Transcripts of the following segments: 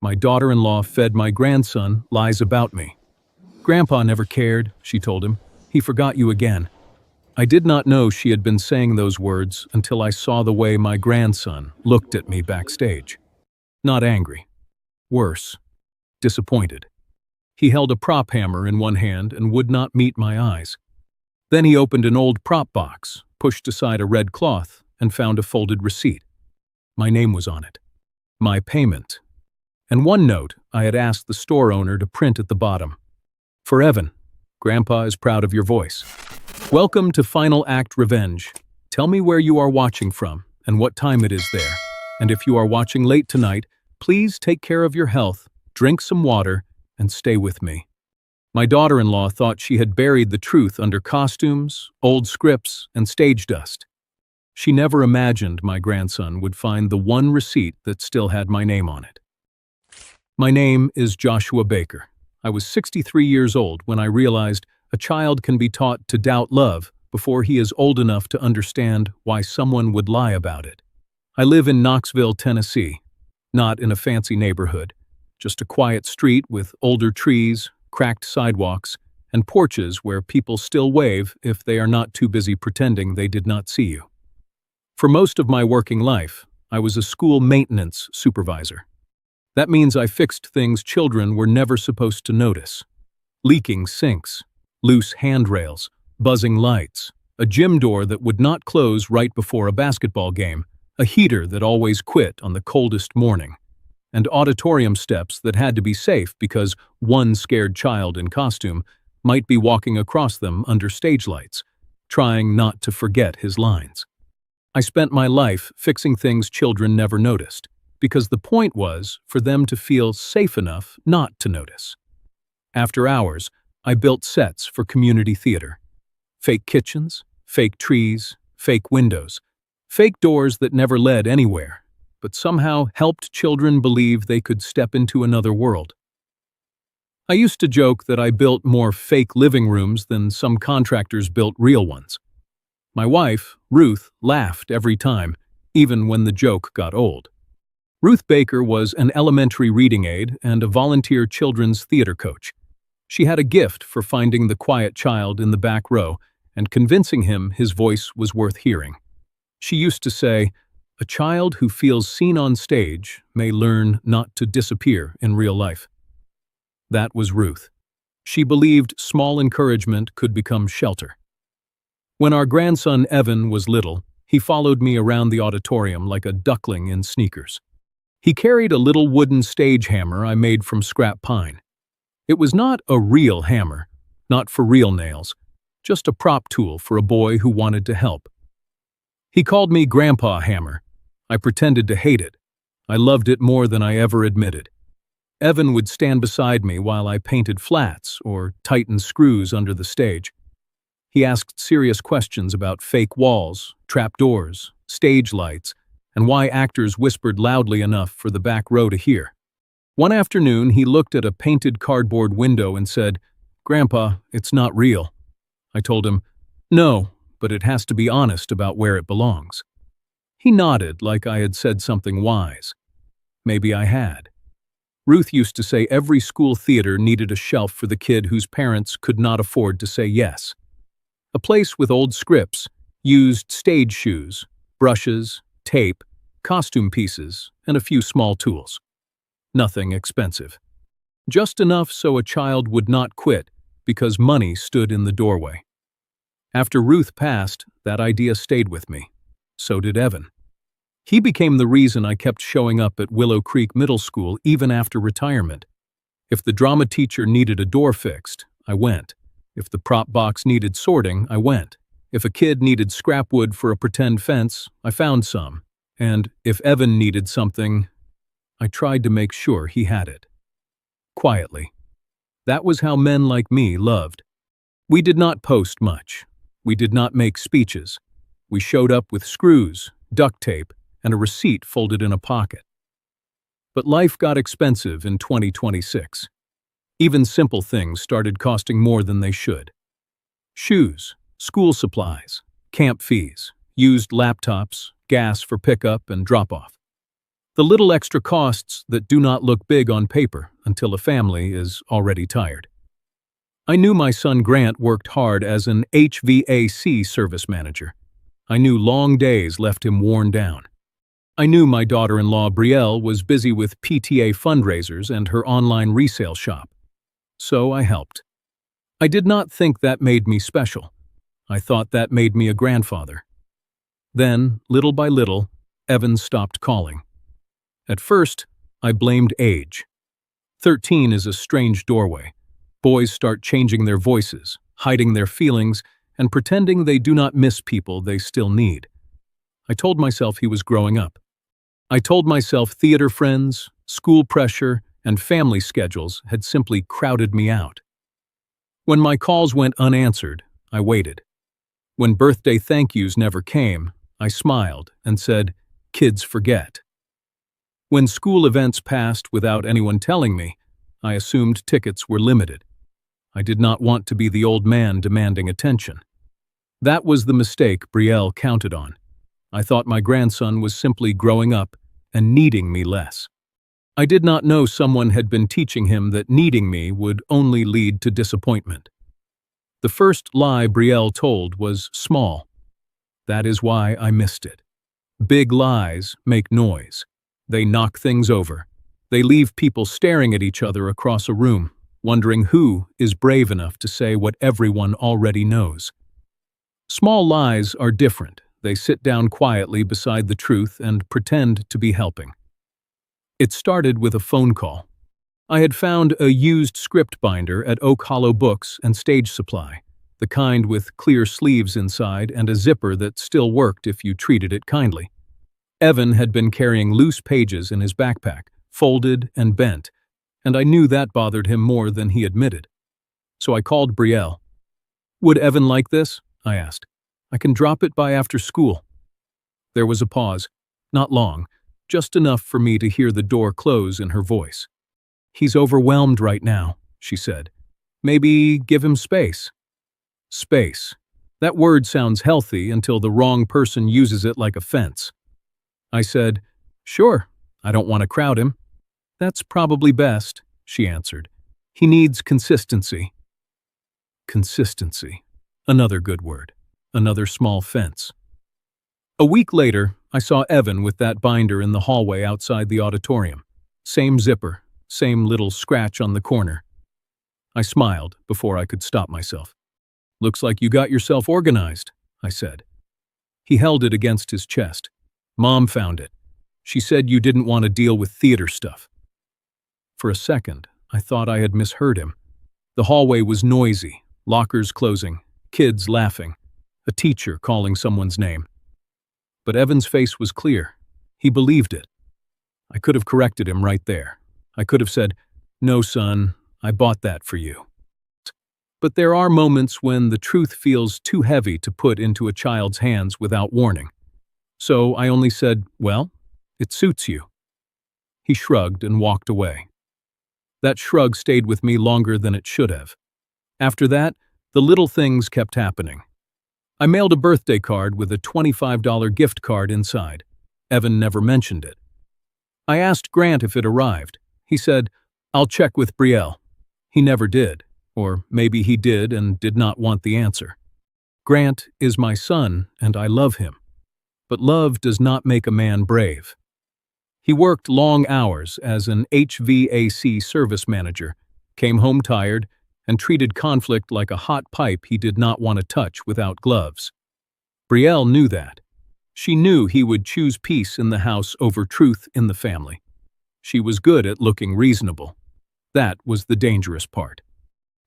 My daughter-in-law fed my grandson lies about me. Grandpa never cared, she told him. He forgot you again. I did not know she had been saying those words until I saw the way my grandson looked at me backstage. Not angry. Worse. Disappointed. He held a prop hammer in one hand and would not meet my eyes. Then he opened an old prop box, pushed aside a red cloth, and found a folded receipt. My name was on it. My payment. And one note I had asked the store owner to print at the bottom. For Evan, Grandpa is proud of your voice. Welcome to Final Act Revenge. Tell me where you are watching from and what time it is there. And if you are watching late tonight, please take care of your health, drink some water, and stay with me. My daughter-in-law thought she had buried the truth under costumes, old scripts, and stage dust. She never imagined my grandson would find the one receipt that still had my name on it. My name is Joshua Baker. I was 63 years old when I realized a child can be taught to doubt love before he is old enough to understand why someone would lie about it. I live in Knoxville, Tennessee, not in a fancy neighborhood, just a quiet street with older trees, cracked sidewalks, and porches where people still wave if they are not too busy pretending they did not see you. For most of my working life, I was a school maintenance supervisor. That means I fixed things children were never supposed to notice. Leaking sinks, loose handrails, buzzing lights, a gym door that would not close right before a basketball game, a heater that always quit on the coldest morning, and auditorium steps that had to be safe because one scared child in costume might be walking across them under stage lights, trying not to forget his lines. I spent my life fixing things children never noticed, because the point was for them to feel safe enough not to notice. After hours, I built sets for community theater. Fake kitchens, fake trees, fake windows, fake doors that never led anywhere, but somehow helped children believe they could step into another world. I used to joke that I built more fake living rooms than some contractors built real ones. My wife, Ruth, laughed every time, even when the joke got old. Ruth Baker was an elementary reading aide and a volunteer children's theater coach. She had a gift for finding the quiet child in the back row and convincing him his voice was worth hearing. She used to say, "A child who feels seen on stage may learn not to disappear in real life." That was Ruth. She believed small encouragement could become shelter. When our grandson Evan was little, he followed me around the auditorium like a duckling in sneakers. He carried a little wooden stage hammer I made from scrap pine. It was not a real hammer, not for real nails, just a prop tool for a boy who wanted to help. He called me Grandpa Hammer. I pretended to hate it. I loved it more than I ever admitted. Evan would stand beside me while I painted flats or tightened screws under the stage. He asked serious questions about fake walls, trapdoors, stage lights, and why actors whispered loudly enough for the back row to hear. One afternoon, he looked at a painted cardboard window and said, "Grandpa, it's not real." I told him, "No, but it has to be honest about where it belongs." He nodded like I had said something wise. Maybe I had. Ruth used to say every school theater needed a shelf for the kid whose parents could not afford to say yes. A place with old scripts, used stage shoes, brushes, tape, costume pieces, and a few small tools. Nothing expensive. Just enough so a child would not quit because money stood in the doorway. After Ruth passed, that idea stayed with me. So did Evan. He became the reason I kept showing up at Willow Creek Middle School even after retirement. If the drama teacher needed a door fixed, I went. If the prop box needed sorting, I went. If a kid needed scrap wood for a pretend fence, I found some. And if Evan needed something, I tried to make sure he had it. Quietly. That was how men like me loved. We did not post much. We did not make speeches. We showed up with screws, duct tape, and a receipt folded in a pocket. But life got expensive in 2026. Even simple things started costing more than they should. Shoes, school supplies, camp fees, used laptops, gas for pickup and drop-off. The little extra costs that do not look big on paper until a family is already tired. I knew my son Grant worked hard as an HVAC service manager. I knew long days left him worn down. I knew my daughter-in-law Brielle was busy with PTA fundraisers and her online resale shop. So I helped. I did not think that made me special. I thought that made me a grandfather. Then, little by little, Evan stopped calling. At first, I blamed age. 13 is a strange doorway. Boys start changing their voices, hiding their feelings, and pretending they do not miss people they still need. I told myself he was growing up. I told myself theater friends, school pressure, and family schedules had simply crowded me out. When my calls went unanswered, I waited. When birthday thank yous never came, I smiled and said, "Kids forget." When school events passed without anyone telling me, I assumed tickets were limited. I did not want to be the old man demanding attention. That was the mistake Brielle counted on. I thought my grandson was simply growing up and needing me less. I did not know someone had been teaching him that needing me would only lead to disappointment. The first lie Brielle told was small. That is why I missed it. Big lies make noise. They knock things over. They leave people staring at each other across a room, wondering who is brave enough to say what everyone already knows. Small lies are different. They sit down quietly beside the truth and pretend to be helping. It started with a phone call. I had found a used script binder at Oak Hollow Books and Stage Supply, the kind with clear sleeves inside and a zipper that still worked if you treated it kindly. Evan had been carrying loose pages in his backpack, folded and bent, and I knew that bothered him more than he admitted. So I called Brielle. "Would Evan like this?" I asked. "I can drop it by after school." There was a pause, not long, just enough for me to hear the door close in her voice. "He's overwhelmed right now," she said. "Maybe give him space." Space. That word sounds healthy until the wrong person uses it like a fence. I said, "Sure, I don't want to crowd him." "That's probably best," she answered. "He needs consistency." Consistency. Another good word. Another small fence. A week later, I saw Evan with that binder in the hallway outside the auditorium. Same zipper, same little scratch on the corner. I smiled before I could stop myself. "Looks like you got yourself organized," I said. He held it against his chest. "Mom found it. She said you didn't want to deal with theater stuff." For a second, I thought I had misheard him. The hallway was noisy, lockers closing, kids laughing, a teacher calling someone's name. But Evan's face was clear. He believed it. I could have corrected him right there. I could have said, "No, son, I bought that for you." But there are moments when the truth feels too heavy to put into a child's hands without warning. So I only said, "Well, it suits you." He shrugged and walked away. That shrug stayed with me longer than it should have. After that, the little things kept happening. I mailed a birthday card with a $25 gift card inside. Evan never mentioned it. I asked Grant if it arrived. He said, "I'll check with Brielle." He never did, or maybe he did and did not want the answer. Grant is my son, and I love him. But love does not make a man brave. He worked long hours as an HVAC service manager, came home tired, and treated conflict like a hot pipe he did not want to touch without gloves. Brielle knew that. She knew he would choose peace in the house over truth in the family. She was good at looking reasonable. That was the dangerous part.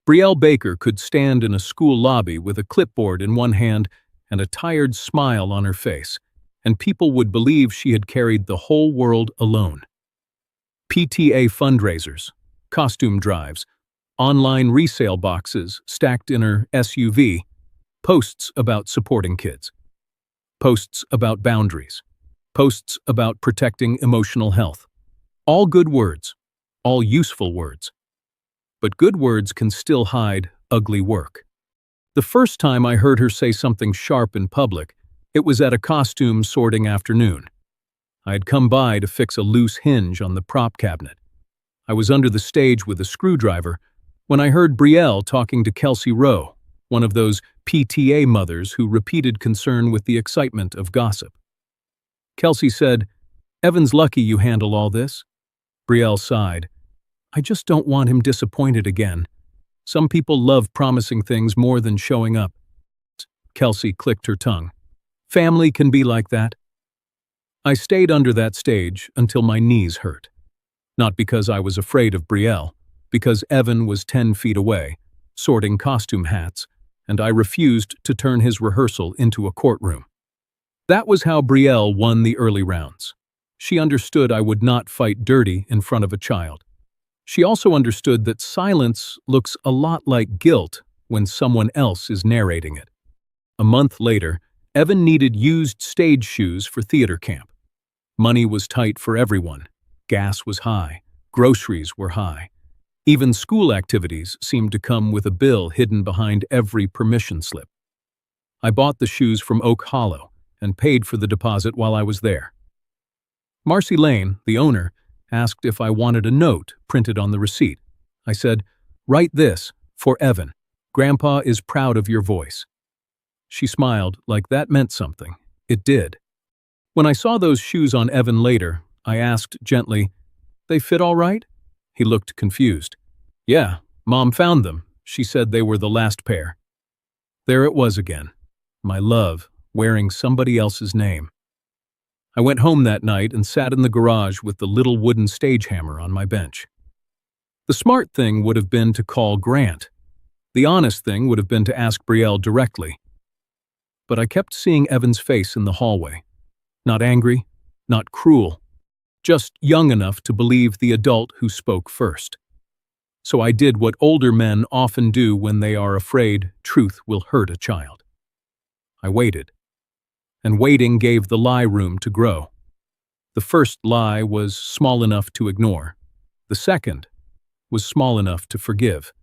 Brielle Baker could stand in a school lobby with a clipboard in one hand and a tired smile on her face, and people would believe she had carried the whole world alone. PTA fundraisers, costume drives, online resale boxes stacked in her SUV, posts about supporting kids, posts about boundaries, posts about protecting emotional health. All good words, all useful words. But good words can still hide ugly work. The first time I heard her say something sharp in public, it was at a costume sorting afternoon. I had come by to fix a loose hinge on the prop cabinet. I was under the stage with a screwdriver when I heard Brielle talking to Kelsey Rowe, one of those PTA mothers who repeated concern with the excitement of gossip. Kelsey said, "Evan's lucky you handle all this." Brielle sighed. "I just don't want him disappointed again. Some people love promising things more than showing up." Kelsey clicked her tongue. "Family can be like that." I stayed under that stage until my knees hurt. Not because I was afraid of Brielle, because Evan was 10 feet away, sorting costume hats, and I refused to turn his rehearsal into a courtroom. That was how Brielle won the early rounds. She understood I would not fight dirty in front of a child. She also understood that silence looks a lot like guilt when someone else is narrating it. A month later, Evan needed used stage shoes for theater camp. Money was tight for everyone. Gas was high. Groceries were high. Even school activities seemed to come with a bill hidden behind every permission slip. I bought the shoes from Oak Hollow and paid for the deposit while I was there. Marcy Lane, the owner, asked if I wanted a note printed on the receipt. I said, "Write this, for Evan. Grandpa is proud of your voice." She smiled like that meant something. It did. When I saw those shoes on Evan later, I asked gently, "They fit all right?" He looked confused. "Yeah, Mom found them. She said they were the last pair." There it was again. My love, wearing somebody else's name. I went home that night and sat in the garage with the little wooden stage hammer on my bench. The smart thing would have been to call Grant. The honest thing would have been to ask Brielle directly. But I kept seeing Evan's face in the hallway. Not angry, not cruel, just young enough to believe the adult who spoke first. So I did what older men often do when they are afraid truth will hurt a child. I waited. And waiting gave the lie room to grow. The first lie was small enough to ignore. The second was small enough to forgive.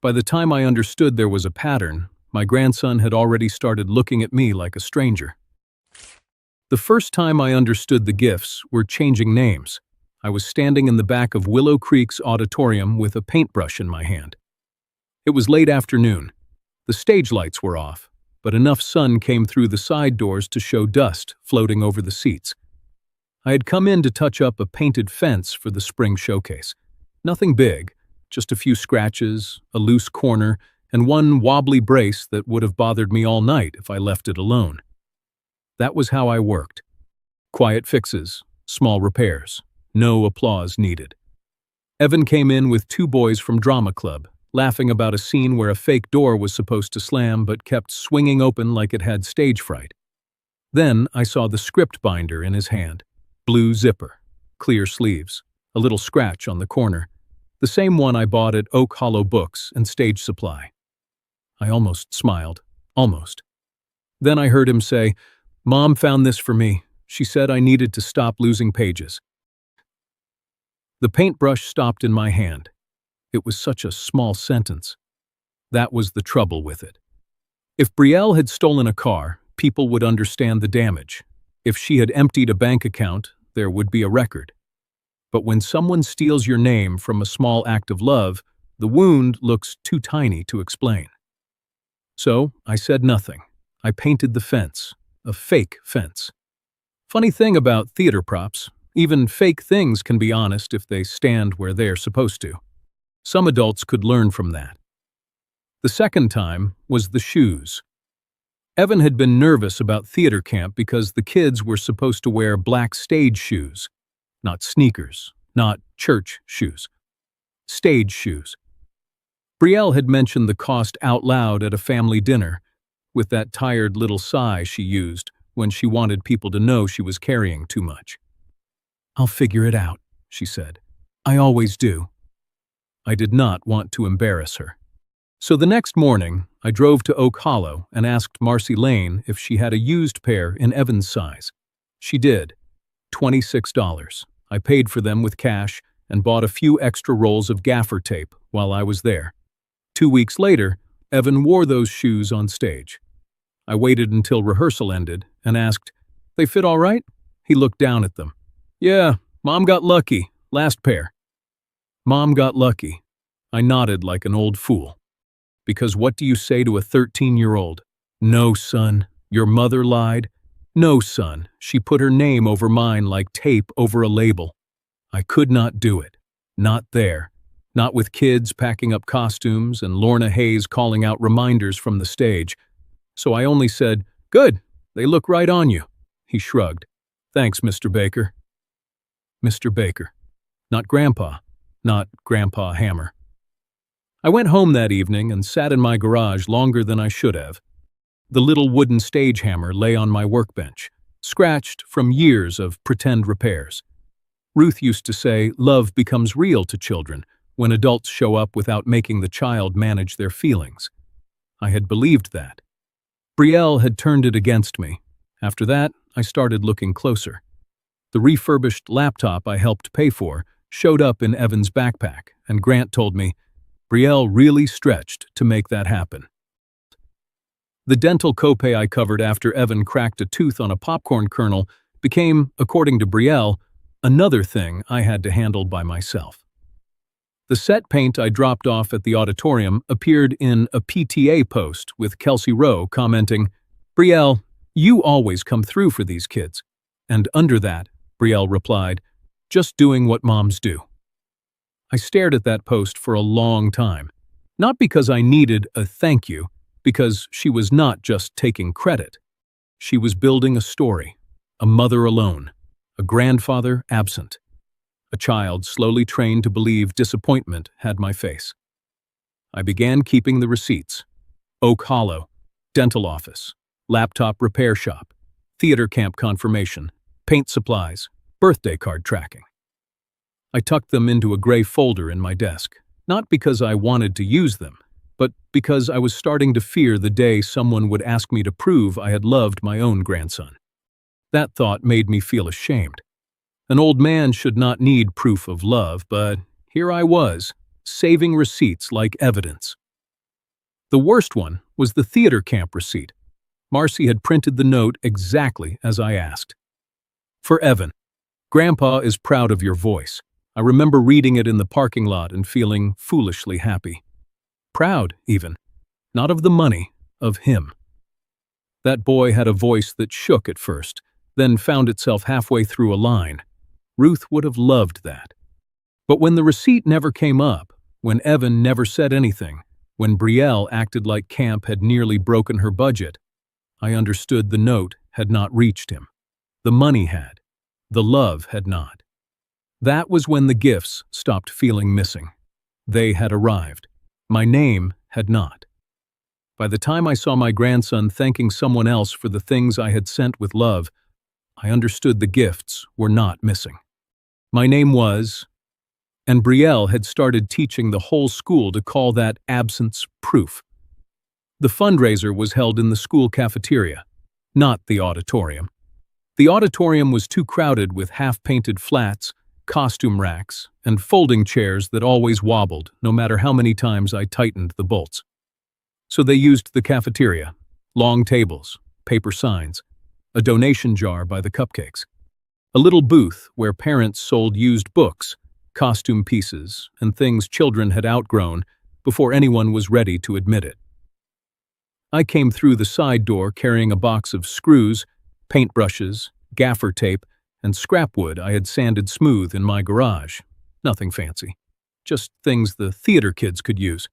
By the time I understood there was a pattern, my grandson had already started looking at me like a stranger. The first time I understood the gifts were changing names. I was standing in the back of Willow Creek's auditorium with a paintbrush in my hand. It was late afternoon. The stage lights were off, but enough sun came through the side doors to show dust floating over the seats. I had come in to touch up a painted fence for the spring showcase. Nothing big, just a few scratches, a loose corner, and one wobbly brace that would have bothered me all night if I left it alone. That was how I worked. Quiet fixes, small repairs, no applause needed. Evan came in with 2 boys from drama club, laughing about a scene where a fake door was supposed to slam but kept swinging open like it had stage fright. Then I saw the script binder in his hand. Blue zipper, clear sleeves, a little scratch on the corner. The same one I bought at Oak Hollow Books and Stage Supply. I almost smiled. Almost. Then I heard him say, "Mom found this for me. She said I needed to stop losing pages." The paintbrush stopped in my hand. It was such a small sentence. That was the trouble with it. If Brielle had stolen a car, people would understand the damage. If she had emptied a bank account, there would be a record. But when someone steals your name from a small act of love, the wound looks too tiny to explain. So I said nothing. I painted the fence, a fake fence. Funny thing about theater props, even fake things can be honest if they stand where they're supposed to. Some adults could learn from that. The second time was the shoes. Evan had been nervous about theater camp because the kids were supposed to wear black stage shoes. Not sneakers, not church shoes. Stage shoes. Brielle had mentioned the cost out loud at a family dinner, with that tired little sigh she used when she wanted people to know she was carrying too much. "I'll figure it out," she said. "I always do." I did not want to embarrass her. So the next morning, I drove to Oak Hollow and asked Marcy Lane if she had a used pair in Evan's size. She did. $26. I paid for them with cash and bought a few extra rolls of gaffer tape while I was there. 2 weeks later, Evan wore those shoes on stage. I waited until rehearsal ended and asked, "They fit all right?" He looked down at them. Yeah, Mom got lucky. Last pair. Mom got lucky. I nodded like an old fool. Because what do you say to a 13-year-old? No, son, your mother lied. No, son, she put her name over mine like tape over a label. I could not do it. Not there. Not with kids packing up costumes and Lorna Hayes calling out reminders from the stage. So I only said, Good, they look right on you. He shrugged. Thanks, Mr. Baker. Mr. Baker. Not Grandpa. Not Grandpa Hammer. I went home that evening and sat in my garage longer than I should have. The little wooden stage hammer lay on my workbench, scratched from years of pretend repairs. Ruth used to say love becomes real to children when adults show up without making the child manage their feelings. I had believed that. Brielle had turned it against me. After that, I started looking closer. The refurbished laptop I helped pay for showed up in Evan's backpack, and Grant told me, Brielle really stretched to make that happen. The dental copay I covered after Evan cracked a tooth on a popcorn kernel became, according to Brielle, another thing I had to handle by myself. The set paint I dropped off at the auditorium appeared in a PTA post with Kelsey Rowe commenting, Brielle, you always come through for these kids. And under that, Brielle replied, just doing what moms do. I stared at that post for a long time, not because I needed a thank you, because she was not just taking credit. She was building a story, a mother alone, a grandfather absent, a child slowly trained to believe disappointment had my face. I began keeping the receipts. Oak Hollow, dental office, laptop repair shop, theater camp confirmation, paint supplies, birthday card tracking. I tucked them into a gray folder in my desk, not because I wanted to use them, but because I was starting to fear the day someone would ask me to prove I had loved my own grandson. That thought made me feel ashamed. An old man should not need proof of love, but here I was, saving receipts like evidence. The worst one was the theater camp receipt. Marcy had printed the note exactly as I asked. For Evan, Grandpa is proud of your voice. I remember reading it in the parking lot and feeling foolishly happy. Proud, even. Not of the money, of him. That boy had a voice that shook at first, then found itself halfway through a line. Ruth would have loved that. But when the receipt never came up, when Evan never said anything, when Brielle acted like camp had nearly broken her budget, I understood the note had not reached him. The money had. The love had not. That was when the gifts stopped feeling missing. They had arrived. My name had not. By the time I saw my grandson thanking someone else for the things I had sent with love, I understood the gifts were not missing. My name was, and Brielle had started teaching the whole school to call that absence proof. The fundraiser was held in the school cafeteria, not the auditorium. The auditorium was too crowded with half-painted flats, costume racks, and folding chairs that always wobbled, no matter how many times I tightened the bolts. So they used the cafeteria, long tables, paper signs, a donation jar by the cupcakes, a little booth where parents sold used books, costume pieces, and things children had outgrown before anyone was ready to admit it. I came through the side door carrying a box of screws, paintbrushes, gaffer tape, and scrap wood I had sanded smooth in my garage. Nothing fancy. Just things the theater kids could use.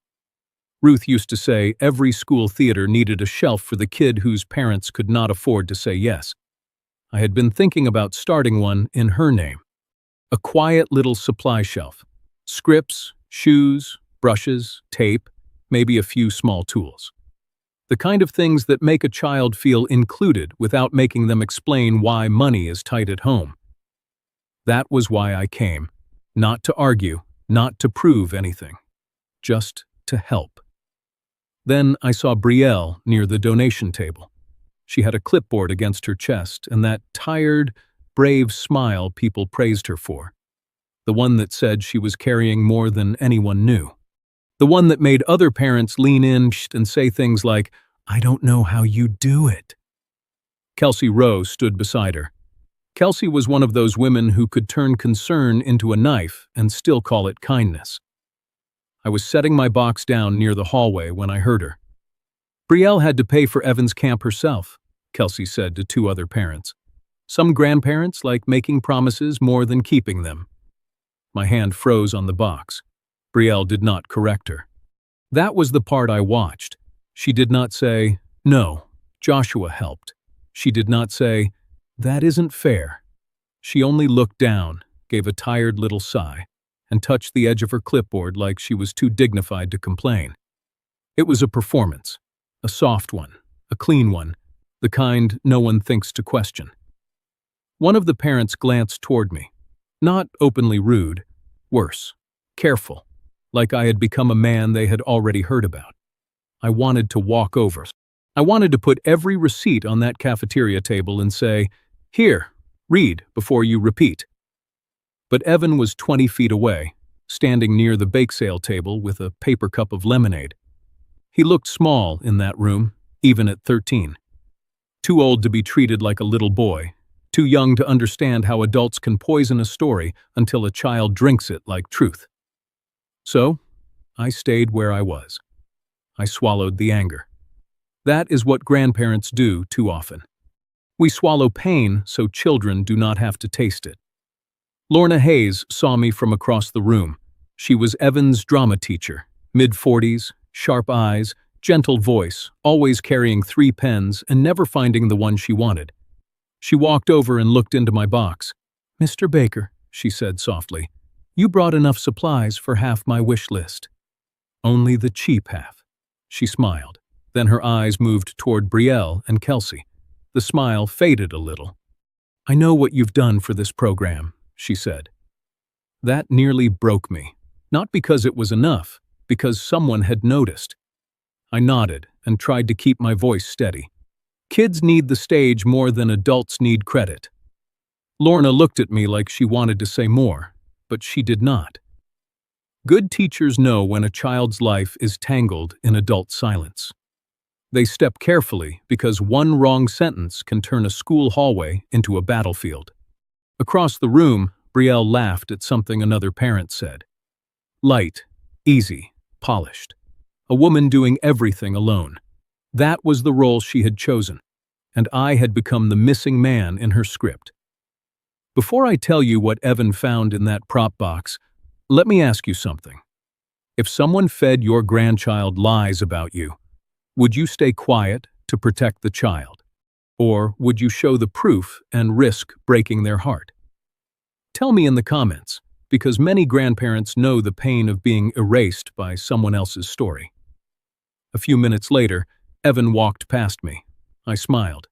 Ruth used to say every school theater needed a shelf for the kid whose parents could not afford to say yes. I had been thinking about starting one in her name. A quiet little supply shelf. Scripts, shoes, brushes, tape, maybe a few small tools. The kind of things that make a child feel included without making them explain why money is tight at home. That was why I came. Not to argue, not to prove anything. Just to help. Then I saw Brielle near the donation table. She had a clipboard against her chest and that tired, brave smile people praised her for. The one that said she was carrying more than anyone knew. The one that made other parents lean in and say things like, I don't know how you do it. Kelsey Rowe stood beside her. Kelsey was one of those women who could turn concern into a knife and still call it kindness. I was setting my box down near the hallway when I heard her. Brielle had to pay for Evan's camp herself, Kelsey said to two other parents. Some grandparents like making promises more than keeping them. My hand froze on the box. Brielle did not correct her. That was the part I watched. She did not say, "No, Joshua helped." She did not say, "That isn't fair." She only looked down, gave a tired little sigh, and touched the edge of her clipboard like she was too dignified to complain. It was a performance, a soft one, a clean one, the kind no one thinks to question. One of the parents glanced toward me, not openly rude, worse, careful, like I had become a man they had already heard about. I wanted to walk over. I wanted to put every receipt on that cafeteria table and say, "Here, read before you repeat." But Evan was 20 feet away, standing near the bake sale table with a paper cup of lemonade. He looked small in that room, even at 13. Too old to be treated like a little boy, too young to understand how adults can poison a story until a child drinks it like truth. So, I stayed where I was. I swallowed the anger. That is what grandparents do too often. We swallow pain so children do not have to taste it. Lorna Hayes saw me from across the room. She was Evan's drama teacher, mid-40s, sharp eyes, gentle voice, always carrying 3 pens and never finding the one she wanted. She walked over and looked into my box. "Mr. Baker," she said softly, "you brought enough supplies for half my wish list." "Only the cheap half." She smiled. Then her eyes moved toward Brielle and Kelsey. The smile faded a little. "I know what you've done for this program," she said. That nearly broke me. Not because it was enough, because someone had noticed. I nodded and tried to keep my voice steady. Kids need the stage more than adults need credit. Lorna looked at me like she wanted to say more, but she did not. Good teachers know when a child's life is tangled in adult silence. They step carefully because one wrong sentence can turn a school hallway into a battlefield. Across the room, Brielle laughed at something another parent said. Light, easy, polished. A woman doing everything alone. That was the role she had chosen, and I had become the missing man in her script. Before I tell you what Evan found in that prop box, let me ask you something. If someone fed your grandchild lies about you, would you stay quiet to protect the child? Or would you show the proof and risk breaking their heart? Tell me in the comments, because many grandparents know the pain of being erased by someone else's story. A few minutes later, Evan walked past me. I smiled.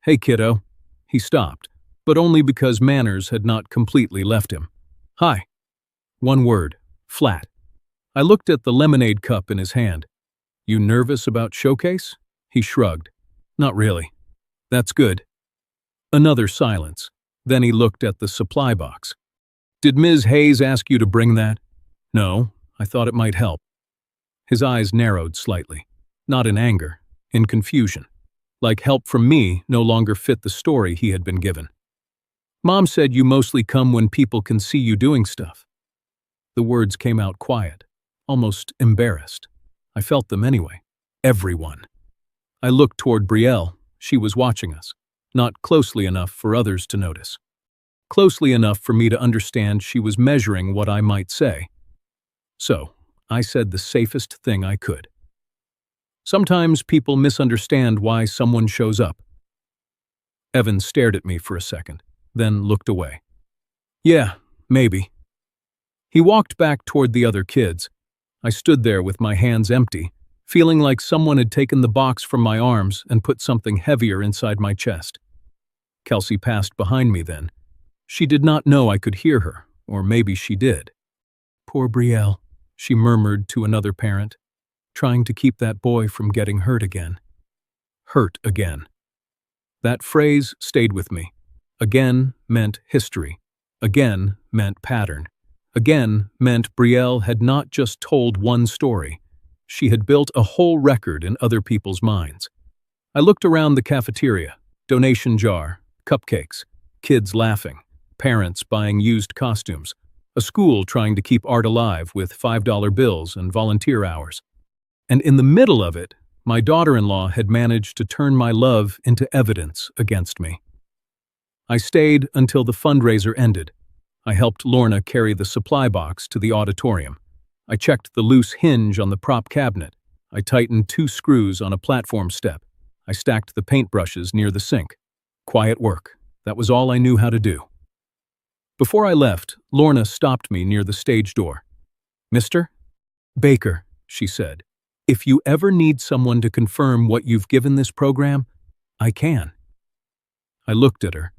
"Hey, kiddo." He stopped, but only because manners had not completely left him. "Hi." One word, flat. I looked at the lemonade cup in his hand. "You nervous about showcase?" He shrugged. "Not really." "That's good." Another silence. Then he looked at the supply box. "Did Ms. Hayes ask you to bring that?" "No, I thought it might help." His eyes narrowed slightly. Not in anger, in confusion. Like help from me no longer fit the story he had been given. "Mom said you mostly come when people can see you doing stuff." The words came out quiet, almost embarrassed. I felt them anyway. Everyone. I looked toward Brielle. She was watching us. Not closely enough for others to notice. Closely enough for me to understand she was measuring what I might say. So, I said the safest thing I could. Sometimes people misunderstand why someone shows up. Evan stared at me for a second, then looked away. "Yeah, maybe." He walked back toward the other kids. I stood there with my hands empty, feeling like someone had taken the box from my arms and put something heavier inside my chest. Kelsey passed behind me then. She did not know I could hear her, or maybe she did. "Poor Brielle," she murmured to another parent, trying to keep that boy from getting hurt again. Hurt again. That phrase stayed with me. Again meant history. Again meant pattern. Again meant Brielle had not just told one story. She had built a whole record in other people's minds. I looked around the cafeteria, donation jar, cupcakes, kids laughing, parents buying used costumes, a school trying to keep art alive with $5 bills and volunteer hours. And in the middle of it, my daughter-in-law had managed to turn my love into evidence against me. I stayed until the fundraiser ended. I helped Lorna carry the supply box to the auditorium. I checked the loose hinge on the prop cabinet. I tightened 2 screws on a platform step. I stacked the paintbrushes near the sink. Quiet work. That was all I knew how to do. Before I left, Lorna stopped me near the stage door. "Mr. Baker," she said, "if you ever need someone to confirm what you've given this program, I can." I looked at her.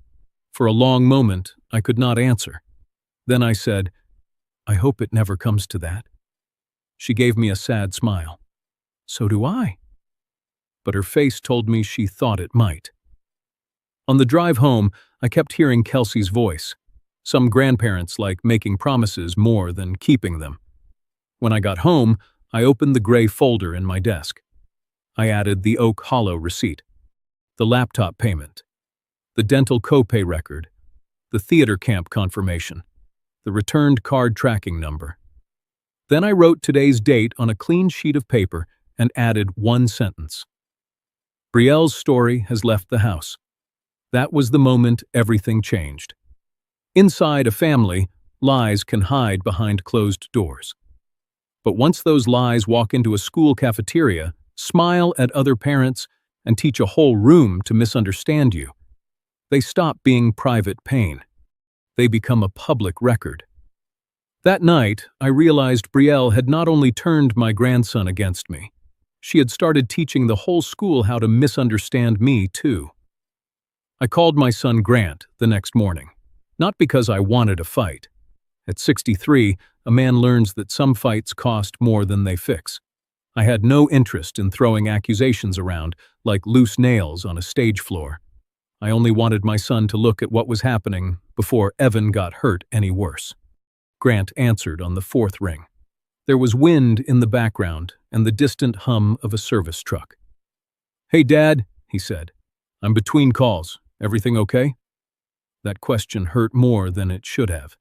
For a long moment, I could not answer. Then I said, "I hope it never comes to that." She gave me a sad smile. "So do I." But her face told me she thought it might. On the drive home, I kept hearing Kelsey's voice. Some grandparents like making promises more than keeping them. When I got home, I opened the gray folder in my desk. I added the Oak Hollow receipt, the laptop payment, the dental copay record, the theater camp confirmation, the returned card tracking number. Then I wrote today's date on a clean sheet of paper and added one sentence. Brielle's story has left the house. That was the moment everything changed. Inside a family, lies can hide behind closed doors. But once those lies walk into a school cafeteria, smile at other parents, and teach a whole room to misunderstand you, they stop being private pain. They become a public record. That night, I realized Brielle had not only turned my grandson against me, she had started teaching the whole school how to misunderstand me, too. I called my son Grant the next morning, not because I wanted a fight. At 63, a man learns that some fights cost more than they fix. I had no interest in throwing accusations around like loose nails on a stage floor. I only wanted my son to look at what was happening before Evan got hurt any worse. Grant answered on the 4th ring. There was wind in the background and the distant hum of a service truck. "Hey, Dad," he said. "I'm between calls. Everything okay?" That question hurt more than it should have.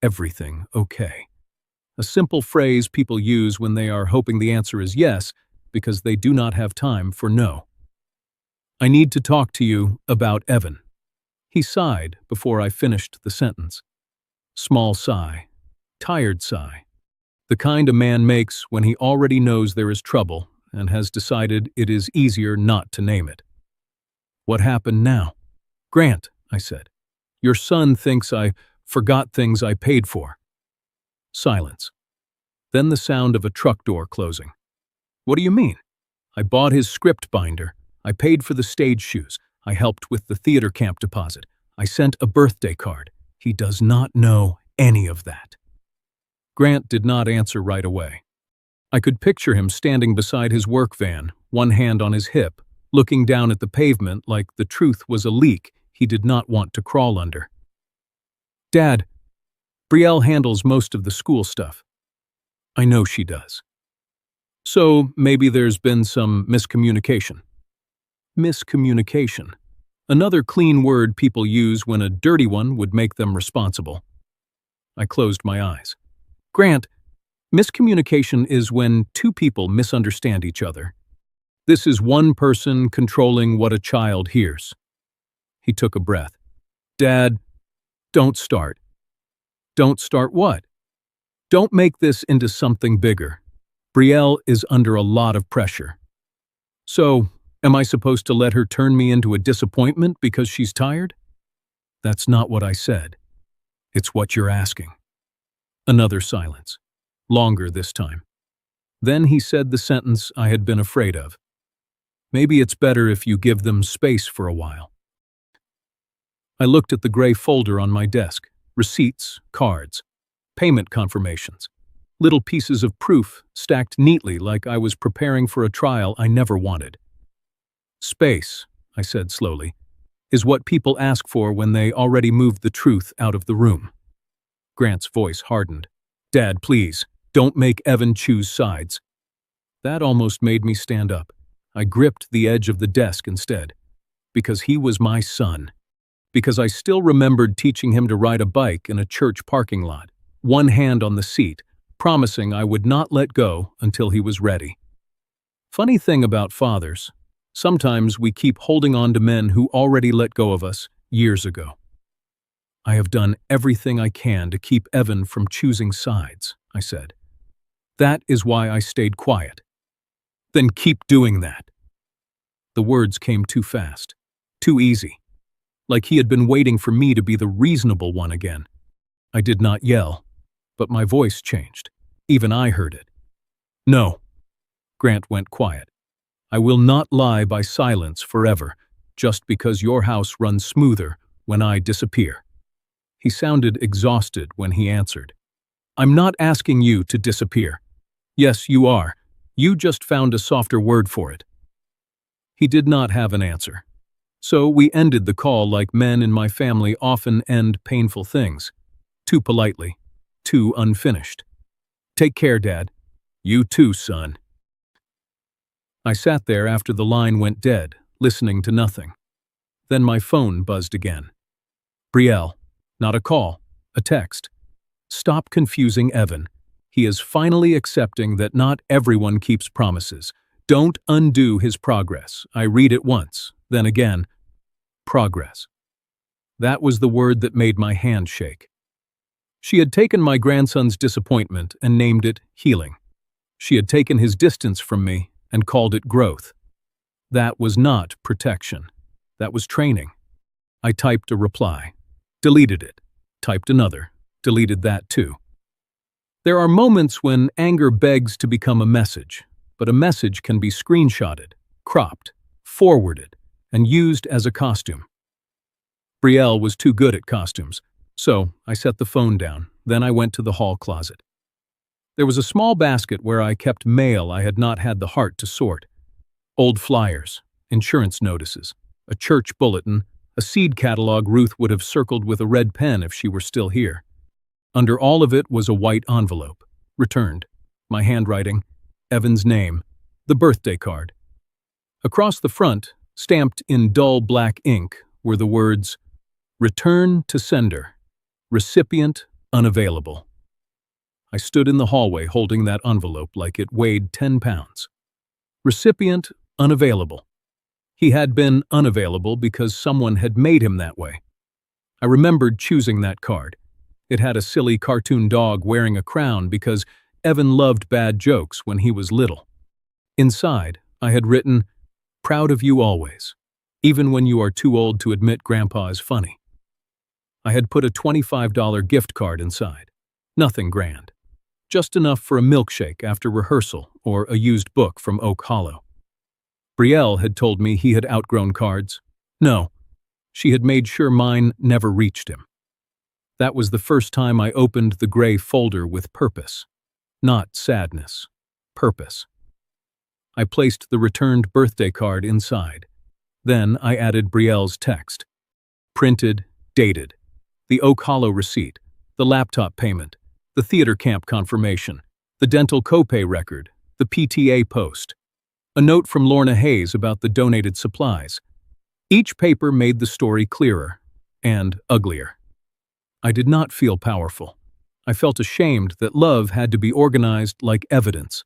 Everything okay. A simple phrase people use when they are hoping the answer is yes, because they do not have time for no. "I need to talk to you about Evan." He sighed before I finished the sentence. Small sigh. Tired sigh. The kind a man makes when he already knows there is trouble and has decided it is easier not to name it. "What happened now?" "Grant," I said, "your son thinks I forgot things I paid for." Silence. Then the sound of a truck door closing. "What do you mean?" "I bought his script binder. I paid for the stage shoes. I helped with the theater camp deposit. I sent a birthday card. He does not know any of that." Grant did not answer right away. I could picture him standing beside his work van, one hand on his hip, looking down at the pavement like the truth was a leak he did not want to crawl under. "Dad, Brielle handles most of the school stuff." "I know she does." "So maybe there's been some miscommunication." Miscommunication. Another clean word people use when a dirty one would make them responsible. I closed my eyes. "Grant, miscommunication is when 2 people misunderstand each other. This is one person controlling what a child hears." He took a breath. "Dad, don't start." "Don't start what?" "Don't make this into something bigger. Brielle is under a lot of pressure." "So, am I supposed to let her turn me into a disappointment because she's tired?" "That's not what I said. It's what you're asking." Another silence. Longer this time. Then he said the sentence I had been afraid of. "Maybe it's better if you give them space for a while." I looked at the gray folder on my desk. Receipts, cards, payment confirmations, little pieces of proof stacked neatly like I was preparing for a trial I never wanted. "Space," I said slowly, "is what people ask for when they already moved the truth out of the room." Grant's voice hardened. "Dad, please, don't make Evan choose sides." That almost made me stand up. I gripped the edge of the desk instead. Because he was my son. because I still remembered teaching him to ride a bike in a church parking lot, one hand on the seat, promising I would not let go until he was ready. Funny thing about fathers, sometimes we keep holding on to men who already let go of us years ago. I have done everything I can to keep Evan from choosing sides, I said. That is why I stayed quiet. Then keep doing that. The words came too fast, too easy, like he had been waiting for me to be the reasonable one again. I did not yell, but my voice changed. Even I heard it. No. Grant went quiet. I will not lie by silence forever, just because your house runs smoother when I disappear. He sounded exhausted when he answered. I'm not asking you to disappear. Yes, you are. You just found a softer word for it. He did not have an answer. So we ended the call like men in my family often end painful things. Too politely. Too unfinished. Take care, Dad. You too, son. I sat there after the line went dead, listening to nothing. Then my phone buzzed again. Brielle. Not a call, a text. Stop confusing Evan. He is finally accepting that not everyone keeps promises. Don't undo his progress. I read it once, then again. Progress. That was the word that made my hand shake. She had taken my grandson's disappointment and named it healing. She had taken his distance from me and called it growth. That was not protection. That was training. I typed a reply, deleted it, typed another, deleted that too. There are moments when anger begs to become a message, but a message can be screenshotted, cropped, forwarded, and used as a costume. Brielle was too good at costumes, so I set the phone down. Then I went to the hall closet. There was a small basket where I kept mail I had not had the heart to sort. Old flyers, insurance notices, a church bulletin, a seed catalog Ruth would have circled with a red pen if she were still here. Under all of it was a white envelope, returned, my handwriting, Evan's name, the birthday card. Across the front, stamped in dull black ink, were the words, Return to sender, recipient unavailable. I stood in the hallway holding that envelope like it weighed 10 pounds. Recipient unavailable. He had been unavailable because someone had made him that way. I remembered choosing that card. It had a silly cartoon dog wearing a crown because Evan loved bad jokes when he was little. Inside, I had written, Proud of you always, even when you are too old to admit Grandpa is funny. I had put a $25 gift card inside. Nothing grand. Just enough for a milkshake after rehearsal or a used book from Oak Hollow. Brielle had told me he had outgrown cards. No, she had made sure mine never reached him. That was the first time I opened the gray folder with purpose. Not sadness. Purpose. I placed the returned birthday card inside. Then I added Brielle's text. Printed, dated. The Oak Hollow receipt. The laptop payment. The theater camp confirmation. The dental copay record. The PTA post. A note from Lorna Hayes about the donated supplies. Each paper made the story clearer and uglier. I did not feel powerful. I felt ashamed that love had to be organized like evidence.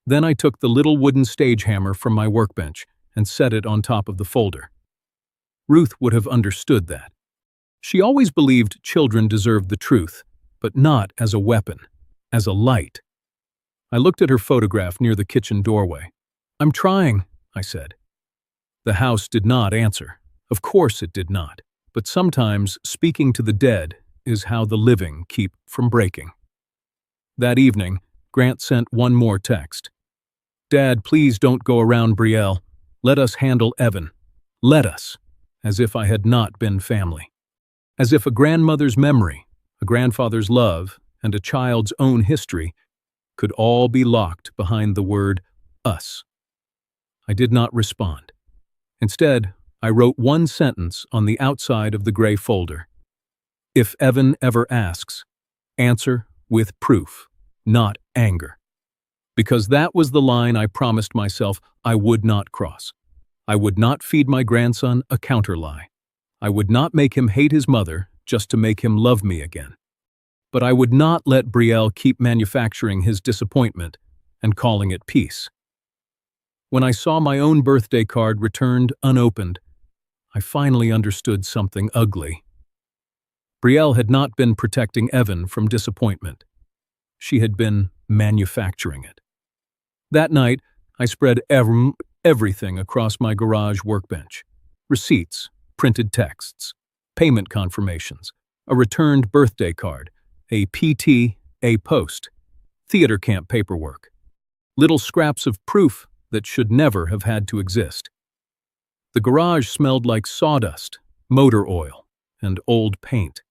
Then I took the little wooden stage hammer from my workbench and set it on top of the folder. Ruth would have understood that. She always believed children deserved the truth, but not as a weapon, as a light. I looked at her photograph near the kitchen doorway. I'm trying, I said. The house did not answer. Of course it did not. But sometimes speaking to the dead is how the living keep from breaking. That evening, Grant sent one more text. Dad, please don't go around Brielle. Let us handle Evan. Let us. As if I had not been family. As if a grandmother's memory, a grandfather's love, and a child's own history could all be locked behind the word us. I did not respond. Instead, I wrote one sentence on the outside of the gray folder. If Evan ever asks, answer with proof, not anger. Because that was the line I promised myself I would not cross. I would not feed my grandson a counter lie. I would not make him hate his mother just to make him love me again. But I would not let Brielle keep manufacturing his disappointment and calling it peace. When I saw my own birthday card returned unopened, I finally understood something ugly. Brielle had not been protecting Evan from disappointment. She had been manufacturing it. That night, I spread everything across my garage workbench. Receipts, printed texts, payment confirmations, a returned birthday card, a PT, a post, theater camp paperwork. Little scraps of proof that should never have had to exist. The garage smelled like sawdust, motor oil, and old paint.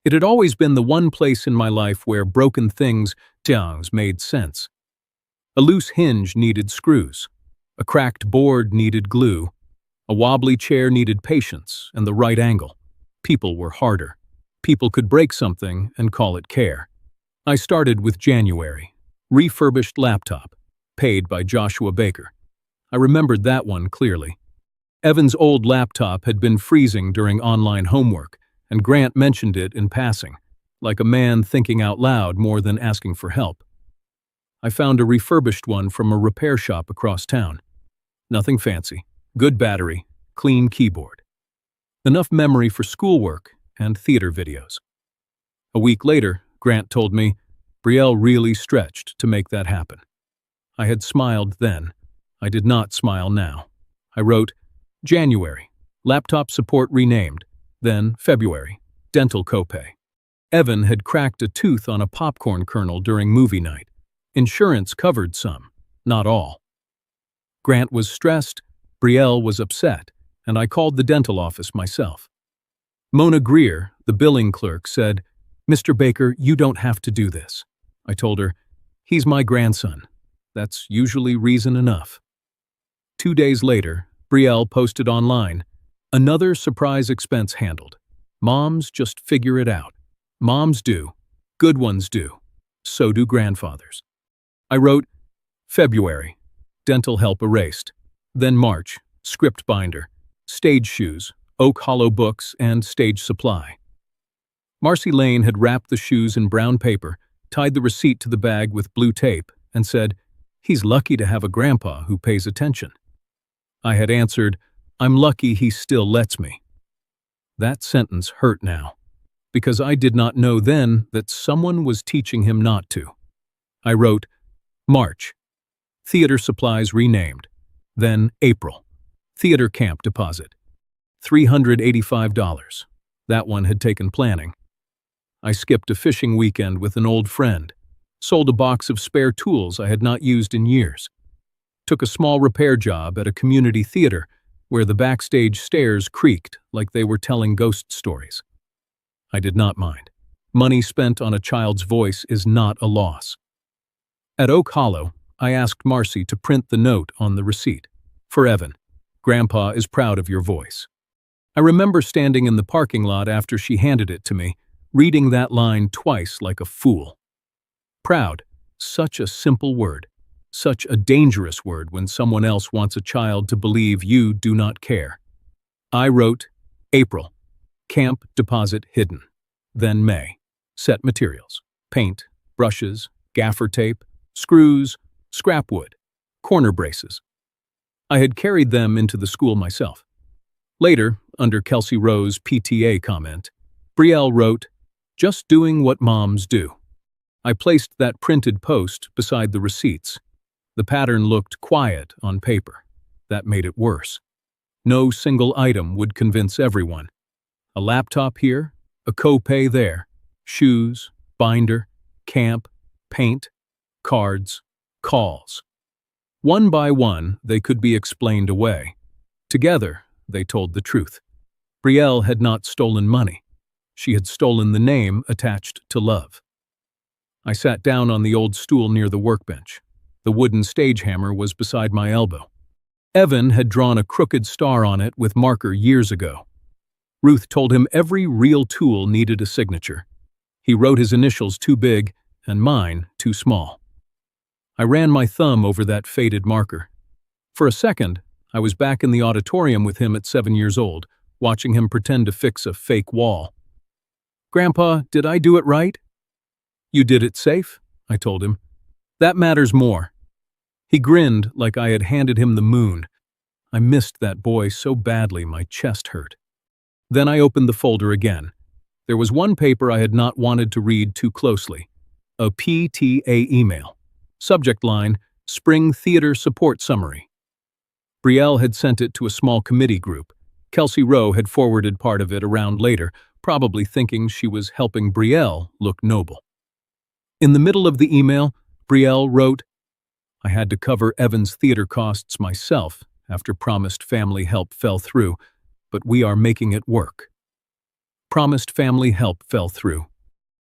It had always been the one place in my life where broken things made sense. A loose hinge needed screws. A cracked board needed glue. A wobbly chair needed patience and the right angle. People were harder. People could break something and call it care. I started with January. Refurbished laptop. Paid by Joshua Baker. I remembered that one clearly. Evan's old laptop had been freezing during online homework, and Grant mentioned it in passing, like a man thinking out loud more than asking for help. I found a refurbished one from a repair shop across town. Nothing fancy. Good battery, clean keyboard. Enough memory for schoolwork and theater videos. A week later, Grant told me, Brielle really stretched to make that happen. I had smiled then. I did not smile now. I wrote, January, laptop support renamed. Then, February, dental copay. Evan had cracked a tooth on a popcorn kernel during movie night. Insurance covered some, not all. Grant was stressed, Brielle was upset, and I called the dental office myself. Mona Greer, the billing clerk, said, Mr. Baker, you don't have to do this. I told her, he's my grandson. That's usually reason enough. 2 days later, Brielle posted online, another surprise expense handled. Moms just figure it out. Moms do. Good ones do. So do grandfathers. I wrote, February, dental help erased. Then March, script binder, stage shoes, Oak Hollow books, and stage supply. Marcy Lane had wrapped the shoes in brown paper, tied the receipt to the bag with blue tape, and said, he's lucky to have a grandpa who pays attention. I had answered, I'm lucky he still lets me. That sentence hurt now, because I did not know then that someone was teaching him not to. I wrote, March, theater supplies renamed. Then April, theater camp deposit, $385. That one had taken planning. I skipped a fishing weekend with an old friend, sold a box of spare tools I had not used in years, took a small repair job at a community theater where the backstage stairs creaked like they were telling ghost stories. I did not mind. Money spent on a child's voice is not a loss. At Oak Hollow, I asked Marcy to print the note on the receipt. For Evan, Grandpa is proud of your voice. I remember standing in the parking lot after she handed it to me, reading that line twice like a fool. Proud, such a simple word, such a dangerous word when someone else wants a child to believe you do not care. I wrote, April, camp deposit hidden. Then May, set materials, paint, brushes, gaffer tape, screws, scrap wood, corner braces. I had carried them into the school myself. Later, under Kelsey Rowe's PTA comment, Brielle wrote, just doing what moms do. I placed that printed post beside the receipts. The pattern looked quiet on paper. That made it worse. No single item would convince everyone. A laptop here, a copay there, shoes, binder, camp, paint, cards, calls. One by one, they could be explained away. Together, they told the truth. Brielle had not stolen money. She had stolen the name attached to love. I sat down on the old stool near the workbench. The wooden stage hammer was beside my elbow. Evan had drawn a crooked star on it with marker years ago. Ruth told him every real tool needed a signature. He wrote his initials too big and mine too small. I ran my thumb over that faded marker. For a second, I was back in the auditorium with him at 7 years old, watching him pretend to fix a fake wall. "Grandpa, did I do it right?" "You did it safe," I told him. "That matters more." He grinned like I had handed him the moon. I missed that boy so badly my chest hurt. Then I opened the folder again. There was one paper I had not wanted to read too closely. A PTA email. Subject line, Spring Theater Support Summary. Brielle had sent it to a small committee group. Kelsey Rowe had forwarded part of it around later, probably thinking she was helping Brielle look noble. In the middle of the email, Brielle wrote, "I had to cover Evan's theater costs myself after promised family help fell through, but we are making it work." Promised family help fell through.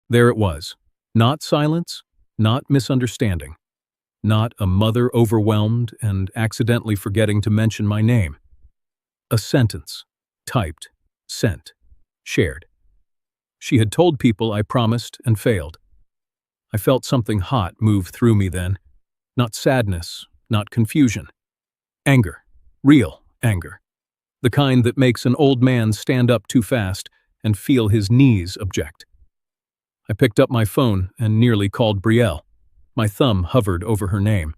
There it was. Not silence, not misunderstanding. Not a mother overwhelmed and accidentally forgetting to mention my name. A sentence. Typed. Sent. Shared. She had told people I promised and failed. I felt something hot move through me then. Not sadness, not confusion. Anger. Real anger. The kind that makes an old man stand up too fast and feel his knees object. I picked up my phone and nearly called Brielle. My thumb hovered over her name.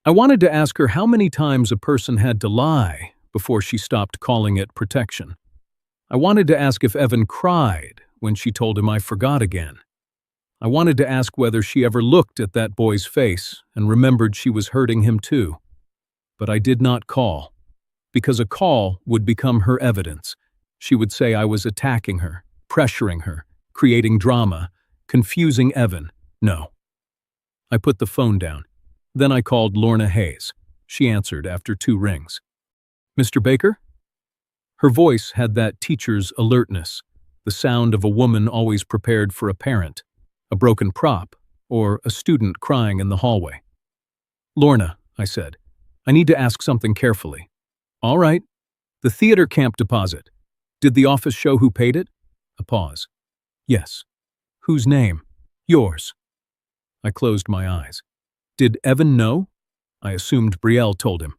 I wanted to ask her how many times a person had to lie before she stopped calling it protection. I wanted to ask if Evan cried when she told him I forgot again. I wanted to ask whether she ever looked at that boy's face and remembered she was hurting him too. But I did not call, because a call would become her evidence. She would say I was attacking her, pressuring her, creating drama, confusing Evan. No. I put the phone down. Then I called Lorna Hayes. She answered after 2 rings. "Mr. Baker?" Her voice had that teacher's alertness, the sound of a woman always prepared for a parent, a broken prop, or a student crying in the hallway. "Lorna," I said, "I need to ask something carefully." "All right. The theater camp deposit. Did the office show who paid it?" A pause. "Yes." "Whose name?" "Yours." I closed my eyes. Did Evan know? I assumed Brielle told him.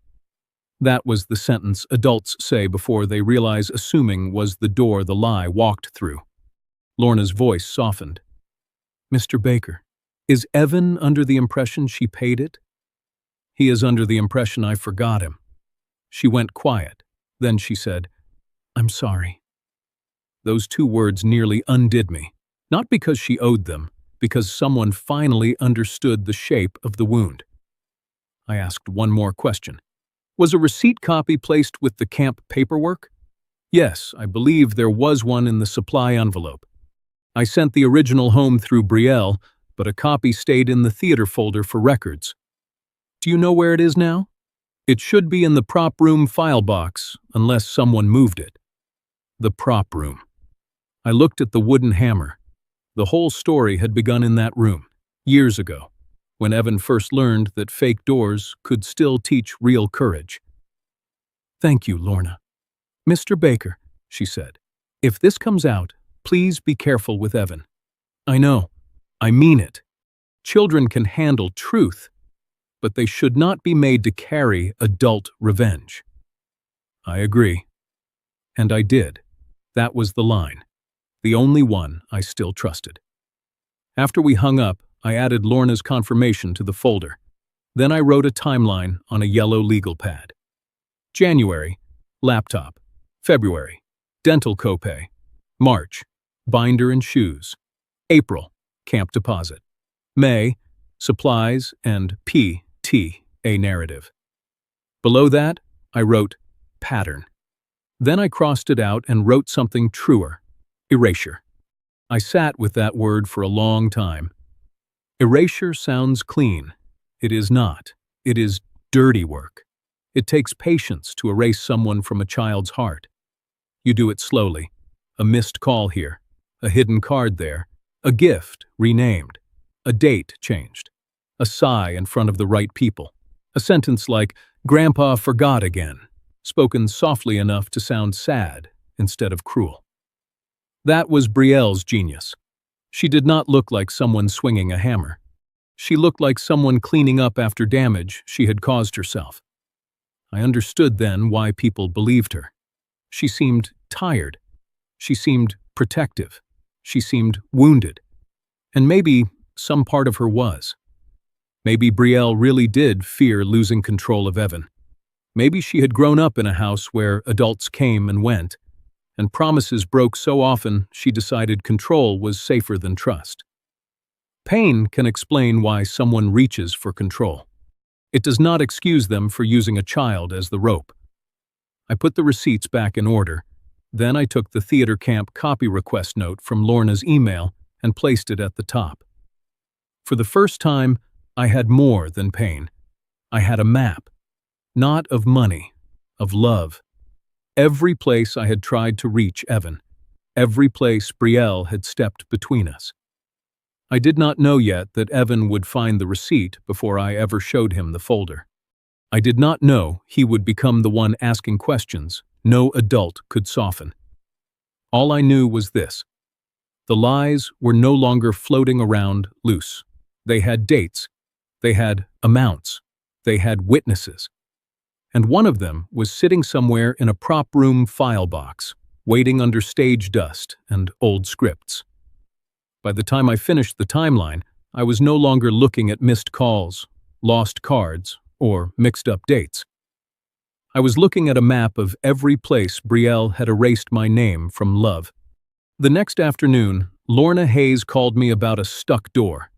That was the sentence adults say before they realize assuming was the door the lie walked through. Lorna's voice softened. "Mr. Baker, is Evan under the impression she paid it?" "He is under the impression I forgot him." She went quiet. Then she said, "I'm sorry." Those 2 words nearly undid me, not because she owed them, because someone finally understood the shape of the wound. I asked one more question. Was a receipt copy placed with the camp paperwork? Yes, I believe there was one in the supply envelope. I sent the original home through Brielle, but a copy stayed in the theater folder for records. Do you know where it is now? It should be in the prop room file box, unless someone moved it. The prop room. I looked at the wooden hammer. The whole story had begun in that room, years ago, when Evan first learned that fake doors could still teach real courage. "Thank you, Lorna." "Mr. Baker," she said, "if this comes out, please be careful with Evan." "I know. I mean it. Children can handle truth, but they should not be made to carry adult revenge." "I agree." And I did. That was the line. The only one I still trusted. After we hung up, I added Lorna's confirmation to the folder. Then I wrote a timeline on a yellow legal pad. January, laptop. February, dental copay. March, binder and shoes. April, camp deposit. May, supplies and PTA narrative. Below that, I wrote pattern. Then I crossed it out and wrote something truer. Erasure. I sat with that word for a long time. Erasure sounds clean. It is not. It is dirty work. It takes patience to erase someone from a child's heart. You do it slowly. A missed call here, a hidden card there, a gift renamed, a date changed, a sigh in front of the right people, a sentence like, "Grandpa forgot again," spoken softly enough to sound sad instead of cruel. That was Brielle's genius. She did not look like someone swinging a hammer. She looked like someone cleaning up after damage she had caused herself. I understood then why people believed her. She seemed tired. She seemed protective. She seemed wounded. And maybe some part of her was. Maybe Brielle really did fear losing control of Evan. Maybe she had grown up in a house where adults came and went, and promises broke so often she decided control was safer than trust. Pain can explain why someone reaches for control. It does not excuse them for using a child as the rope. I put the receipts back in order. Then I took the theater camp copy request note from Lorna's email and placed it at the top. For the first time, I had more than pain. I had a map. Not of money, of love. Every place I had tried to reach Evan. Every place Brielle had stepped between us. I did not know yet that Evan would find the receipt before I ever showed him the folder. I did not know he would become the one asking questions no adult could soften. All I knew was this. The lies were no longer floating around loose. They had dates. They had amounts. They had witnesses. And one of them was sitting somewhere in a prop room file box, waiting under stage dust and old scripts. By the time I finished the timeline, I was no longer looking at missed calls, lost cards, or mixed-up dates. I was looking at a map of every place Brielle had erased my name from love. The next afternoon, Lorna Hayes called me about a stuck door.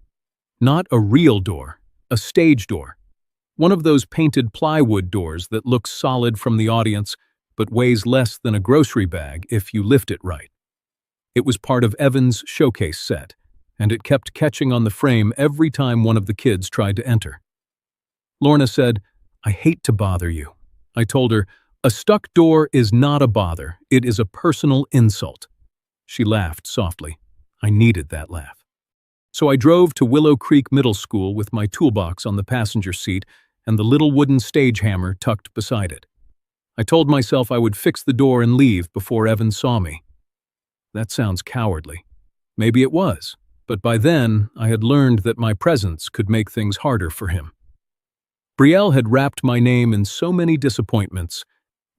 Not a real door, a stage door. One of those painted plywood doors that looks solid from the audience but weighs less than a grocery bag if you lift it right. It was part of Evan's showcase set, and it kept catching on the frame every time one of the kids tried to enter. Lorna said, "I hate to bother you." I told her, "A stuck door is not a bother, it is a personal insult." She laughed softly. I needed that laugh. So I drove to Willow Creek Middle School with my toolbox on the passenger seat and the little wooden stage hammer tucked beside it. I told myself I would fix the door and leave before Evan saw me. That sounds cowardly. Maybe it was, but by then I had learned that my presence could make things harder for him. Brielle had wrapped my name in so many disappointments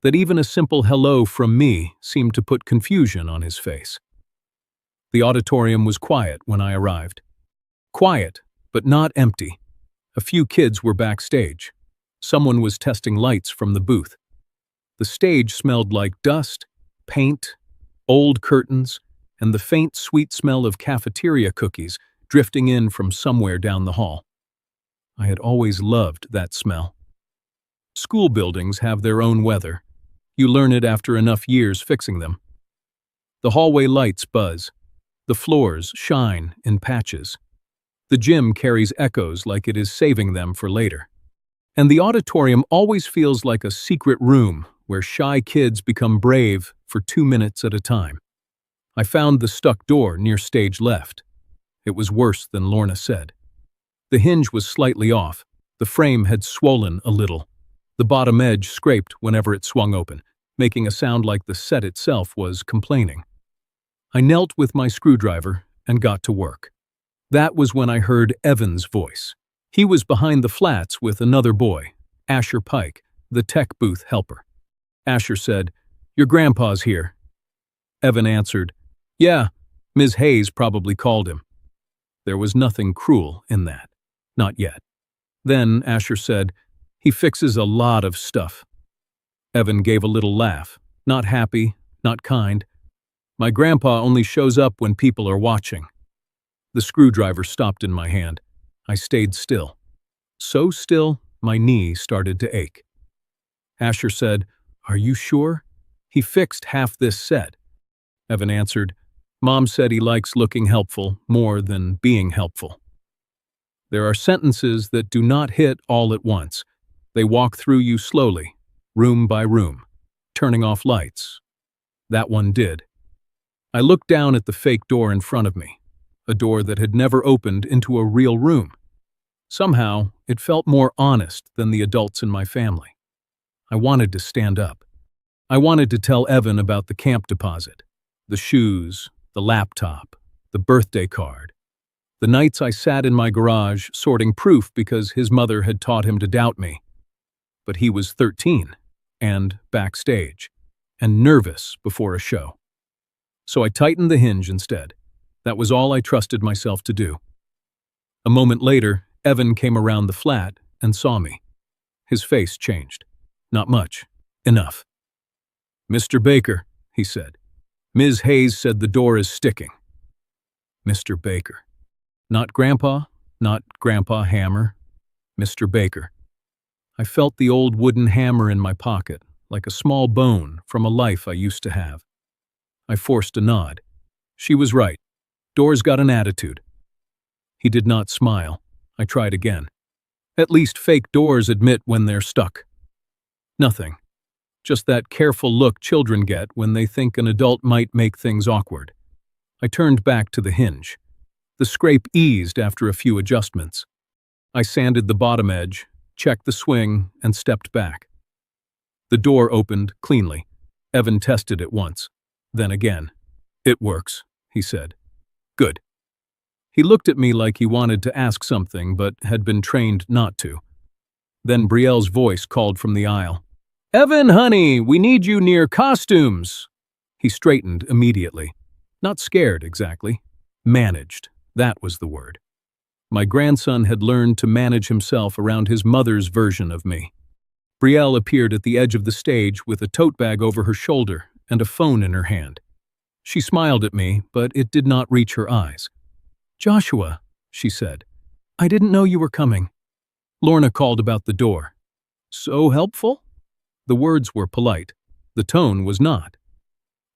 that even a simple hello from me seemed to put confusion on his face. The auditorium was quiet when I arrived. Quiet, but not empty. A few kids were backstage. Someone was testing lights from the booth. The stage smelled like dust, paint, old curtains, and the faint sweet smell of cafeteria cookies drifting in from somewhere down the hall. I had always loved that smell. School buildings have their own weather. You learn it after enough years fixing them. The hallway lights buzz. The floors shine in patches. The gym carries echoes like it is saving them for later. And the auditorium always feels like a secret room where shy kids become brave for 2 minutes at a time. I found the stuck door near stage left. It was worse than Lorna said. The hinge was slightly off. The frame had swollen a little. The bottom edge scraped whenever it swung open, making a sound like the set itself was complaining. I knelt with my screwdriver and got to work. That was when I heard Evan's voice. He was behind the flats with another boy, Asher Pike, the tech booth helper. Asher said, "Your grandpa's here." Evan answered, "Yeah, Ms. Hayes probably called him." There was nothing cruel in that. Not yet. Then Asher said, "He fixes a lot of stuff." Evan gave a little laugh, not happy, not kind. "My grandpa only shows up when people are watching." The screwdriver stopped in my hand. I stayed still. So still, my knee started to ache. Asher said, "Are you sure? He fixed half this set." Evan answered, "Mom said he likes looking helpful more than being helpful." There are sentences that do not hit all at once. They walk through you slowly, room by room, turning off lights. That one did. I looked down at the fake door in front of me, a door that had never opened into a real room. Somehow, it felt more honest than the adults in my family. I wanted to stand up. I wanted to tell Evan about the camp deposit, the shoes, the laptop, the birthday card, the nights I sat in my garage sorting proof because his mother had taught him to doubt me. But he was 13 and backstage, and nervous before a show. So I tightened the hinge instead. That was all I trusted myself to do. A moment later, Evan came around the flat and saw me. His face changed. Not much. Enough. "Mr. Baker," he said. "Ms. Hayes said the door is sticking." Mr. Baker. Not Grandpa, not Grandpa Hammer. Mr. Baker. I felt the old wooden hammer in my pocket, like a small bone from a life I used to have. I forced a nod. She was right. Doors got an attitude. He did not smile. I tried again. At least fake doors admit when they're stuck. Nothing. Just that careful look children get when they think an adult might make things awkward. I turned back to the hinge. The scrape eased after a few adjustments. I sanded the bottom edge, checked the swing, and stepped back. The door opened cleanly. Evan tested it once, then again. "It works," he said. "Good." He looked at me like he wanted to ask something but had been trained not to. Then Brielle's voice called from the aisle. "Evan, honey, we need you near costumes." He straightened immediately. Not scared, exactly. Managed. That was the word. My grandson had learned to manage himself around his mother's version of me. Brielle appeared at the edge of the stage with a tote bag over her shoulder and a phone in her hand. She smiled at me, but it did not reach her eyes. "Joshua," she said, "I didn't know you were coming." Lorna called about the door. "So helpful?" The words were polite. The tone was not.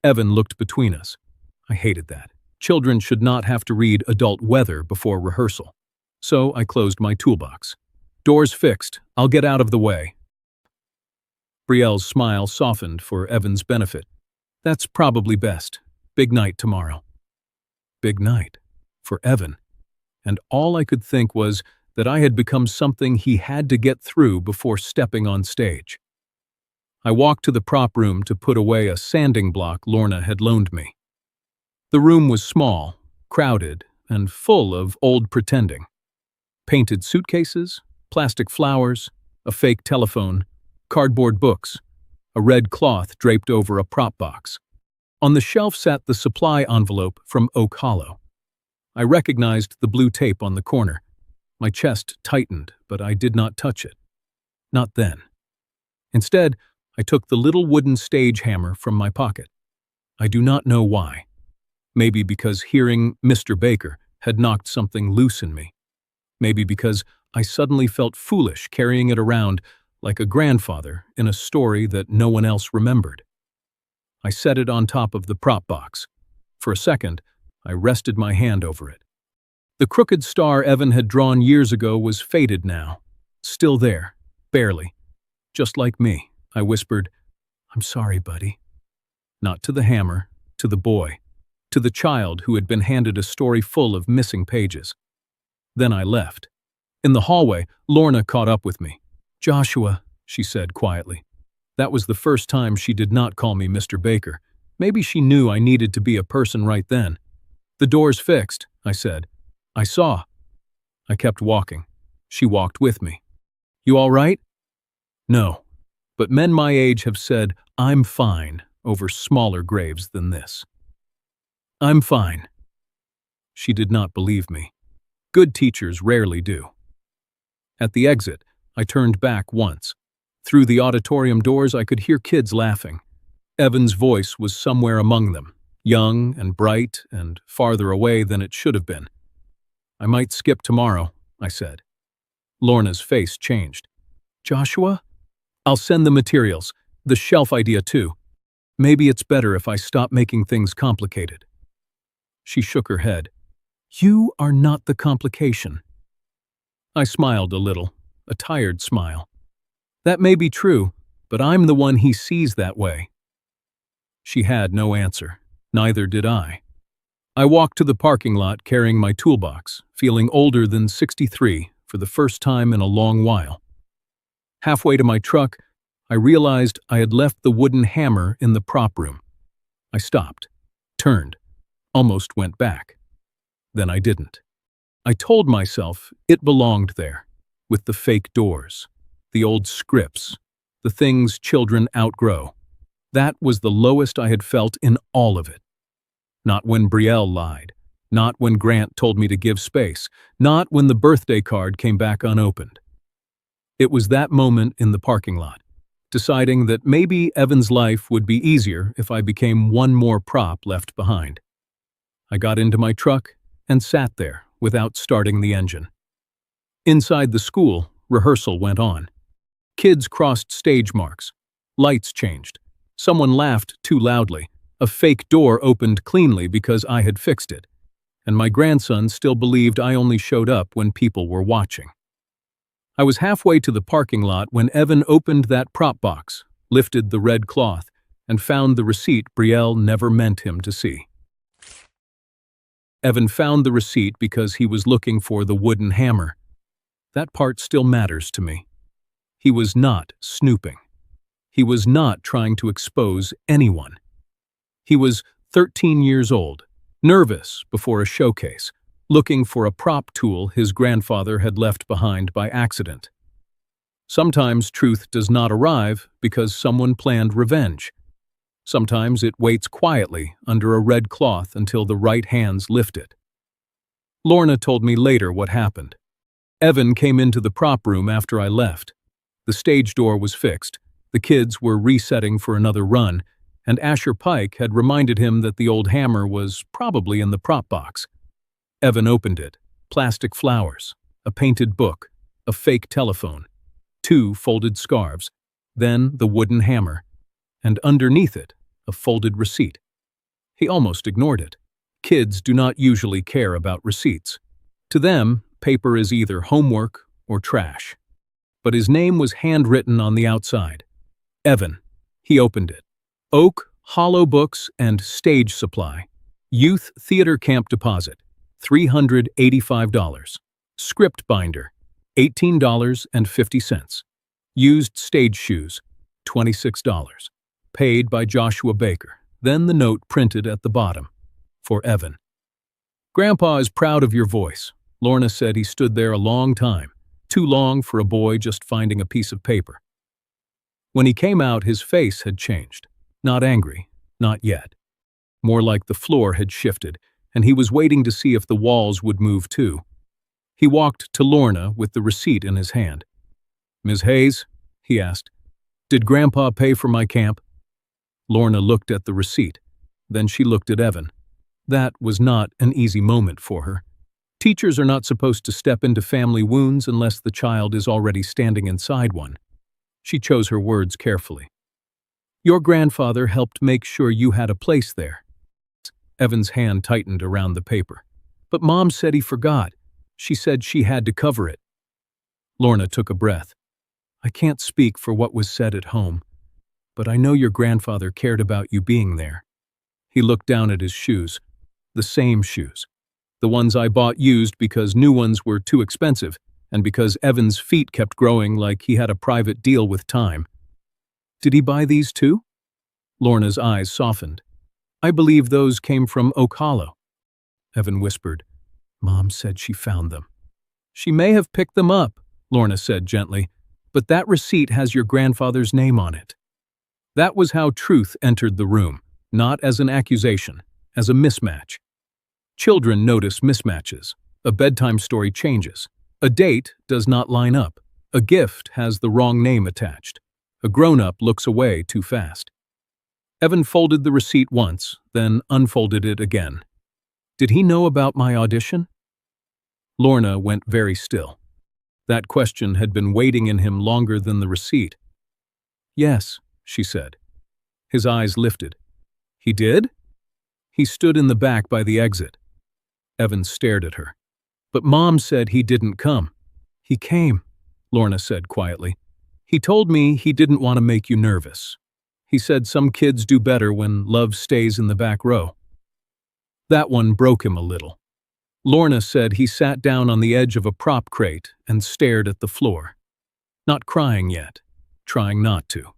Evan looked between us. I hated that. Children should not have to read adult weather before rehearsal. So I closed my toolbox. "Doors fixed. I'll get out of the way." Brielle's smile softened for Evan's benefit. "That's probably best. Big night tomorrow." Big night. For Evan. And all I could think was that I had become something he had to get through before stepping on stage. I walked to the prop room to put away a sanding block Lorna had loaned me. The room was small, crowded, and full of old pretending. Painted suitcases, plastic flowers, a fake telephone, cardboard books, a red cloth draped over a prop box. On the shelf sat the supply envelope from Oak Hollow. I recognized the blue tape on the corner. My chest tightened, but I did not touch it. Not then. Instead, I took the little wooden stage hammer from my pocket. I do not know why. Maybe because hearing Mr. Baker had knocked something loose in me. Maybe because I suddenly felt foolish carrying it around like a grandfather in a story that no one else remembered. I set it on top of the prop box. For a second, I rested my hand over it. The crooked star Evan had drawn years ago was faded now. Still there, barely. Just like me, I whispered, "I'm sorry, buddy." Not to the hammer, to the boy, to the child who had been handed a story full of missing pages. Then I left. In the hallway, Lorna caught up with me. "Joshua," she said quietly. That was the first time she did not call me Mr. Baker. Maybe she knew I needed to be a person right then. "The door's fixed," I said. "I saw." I kept walking. She walked with me. "You all right?" "No, but men my age have said, 'I'm fine,' over smaller graves than this." "I'm fine." She did not believe me. Good teachers rarely do. At the exit, I turned back once. Through the auditorium doors, I could hear kids laughing. Evan's voice was somewhere among them, young and bright and farther away than it should have been. "I might skip tomorrow," I said. Lorna's face changed. "Joshua? I'll send the materials, the shelf idea too. Maybe it's better if I stop making things complicated." She shook her head. "You are not the complication." I smiled a little, a tired smile. "That may be true, but I'm the one he sees that way." She had no answer. Neither did I. I walked to the parking lot carrying my toolbox, feeling older than 63 for the first time in a long while. Halfway to my truck, I realized I had left the wooden hammer in the prop room. I stopped, turned, almost went back. Then I didn't. I told myself it belonged there, with the fake doors, the old scripts, the things children outgrow. That was the lowest I had felt in all of it. Not when Brielle lied. Not when Grant told me to give space. Not when the birthday card came back unopened. It was that moment in the parking lot, deciding that maybe Evan's life would be easier if I became one more prop left behind. I got into my truck and sat there without starting the engine. Inside the school, rehearsal went on. Kids crossed stage marks. Lights changed. Someone laughed too loudly. A fake door opened cleanly because I had fixed it. And my grandson still believed I only showed up when people were watching. I was halfway to the parking lot when Evan opened that prop box, lifted the red cloth, and found the receipt Brielle never meant him to see. Evan found the receipt because he was looking for the wooden hammer. That part still matters to me. He was not snooping. He was not trying to expose anyone. He was 13 years old, nervous before a showcase, looking for a prop tool his grandfather had left behind by accident. Sometimes truth does not arrive because someone planned revenge. Sometimes it waits quietly under a red cloth until the right hands lift it. Lorna told me later what happened. Evan came into the prop room after I left. The stage door was fixed, the kids were resetting for another run, and Asher Pike had reminded him that the old hammer was probably in the prop box. Evan opened it. Plastic flowers, a painted book, a fake telephone, 2 folded scarves, then the wooden hammer, and underneath it, a folded receipt. He almost ignored it. Kids do not usually care about receipts. To them, paper is either homework or trash. But his name was handwritten on the outside. Evan. He opened it. Oak, Hollow Books, and Stage Supply. Youth Theater Camp Deposit, $385. Script binder, $18.50. Used stage shoes, $26. Paid by Joshua Baker. Then the note printed at the bottom. For Evan. Grandpa is proud of your voice. Lorna said he stood there a long time. Too long for a boy just finding a piece of paper. When he came out, his face had changed. Not angry, not yet. More like the floor had shifted, and he was waiting to see if the walls would move too. He walked to Lorna with the receipt in his hand. "Ms. Hayes," he asked, "did Grandpa pay for my camp?" Lorna looked at the receipt. Then she looked at Evan. That was not an easy moment for her. Teachers are not supposed to step into family wounds unless the child is already standing inside one. She chose her words carefully. "Your grandfather helped make sure you had a place there." Evan's hand tightened around the paper. "But Mom said he forgot. She said she had to cover it." Lorna took a breath. "I can't speak for what was said at home, but I know your grandfather cared about you being there." He looked down at his shoes. The same shoes. The ones I bought used because new ones were too expensive, and because Evan's feet kept growing like he had a private deal with time. "Did he buy these too?" Lorna's eyes softened. "I believe those came from Oak Hollow." Evan whispered. "Mom said she found them." "She may have picked them up," Lorna said gently, "but that receipt has your grandfather's name on it." That was how truth entered the room, not as an accusation, as a mismatch. Children notice mismatches. A bedtime story changes. A date does not line up. A gift has the wrong name attached. A grown-up looks away too fast. Evan folded the receipt once, then unfolded it again. "Did he know about my audition?" Lorna went very still. That question had been waiting in him longer than the receipt. "Yes," she said. His eyes lifted. "He did?" He stood in the back by the exit. Evan stared at her. "But Mom said he didn't come." "He came," Lorna said quietly. "He told me he didn't want to make you nervous. He said some kids do better when love stays in the back row." That one broke him a little. Lorna said he sat down on the edge of a prop crate and stared at the floor. Not crying yet, trying not to.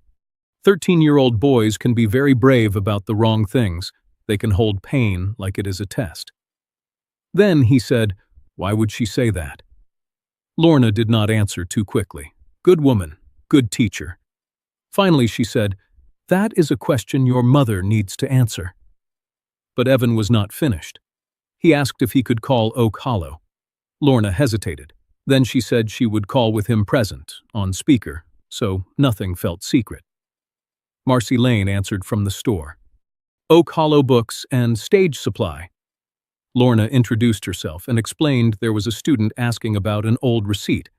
13-year-old boys can be very brave about the wrong things. They can hold pain like it is a test. Then he said, "Why would she say that?" Lorna did not answer too quickly. Good woman, good teacher. Finally she said, That is a question your mother needs to answer." But Evan was not finished. He asked if he could call Oak Hollow. Lorna hesitated. Then she said she would call with him present, on speaker, so nothing felt secret. Marcy Lane answered from the store. "Oak Hollow Books and Stage Supply." Lorna introduced herself and explained there was a student asking about an old receipt.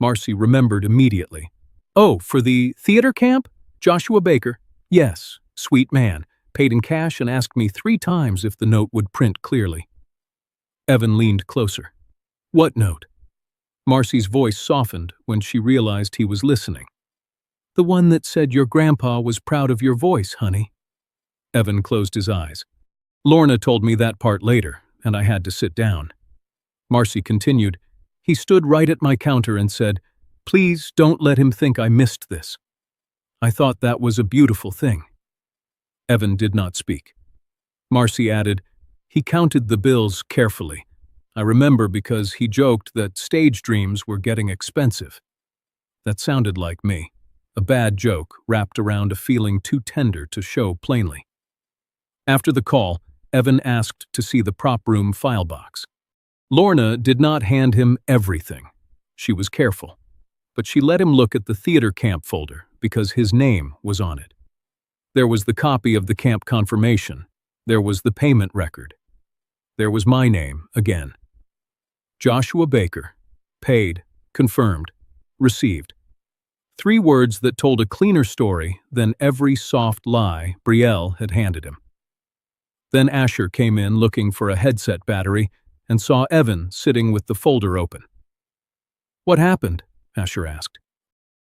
Marcy remembered immediately. "Oh, for the theater camp? Joshua Baker?" "Yes, sweet man. Paid in cash and asked me 3 times if the note would print clearly." Evan leaned closer. "What note?" Marcy's voice softened when she realized he was listening. "The one that said your grandpa was proud of your voice, honey." Evan closed his eyes. "Lorna told me that part later, and I had to sit down." Marcy continued, "He stood right at my counter and said, 'Please don't let him think I missed this.' I thought that was a beautiful thing." Evan did not speak. Marcy added, "He counted the bills carefully. I remember because he joked that stage dreams were getting expensive." That sounded like me, a bad joke wrapped around a feeling too tender to show plainly. After the call, Evan asked to see the prop room file box. Lorna did not hand him everything. She was careful. But she let him look at the theater camp folder because his name was on it. There was the copy of the camp confirmation. There was the payment record. There was my name again. Joshua Baker. Paid. Confirmed. Received. 3 words that told a cleaner story than every soft lie Brielle had handed him. Then Asher came in looking for a headset battery and saw Evan sitting with the folder open. "What happened?" Asher asked.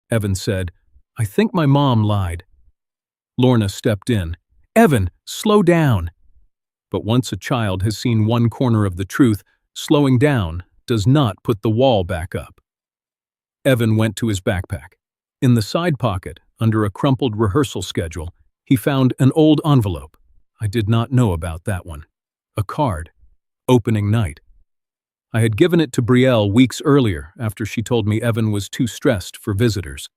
Evan said, "I think my mom lied." Lorna stepped in. "Evan, slow down." But once a child has seen one corner of the truth, slowing down does not put the wall back up. Evan went to his backpack. In the side pocket, under a crumpled rehearsal schedule, he found an old envelope. I did not know about that one. A card. Opening night. I had given it to Brielle weeks earlier after she told me Evan was too stressed for visitors.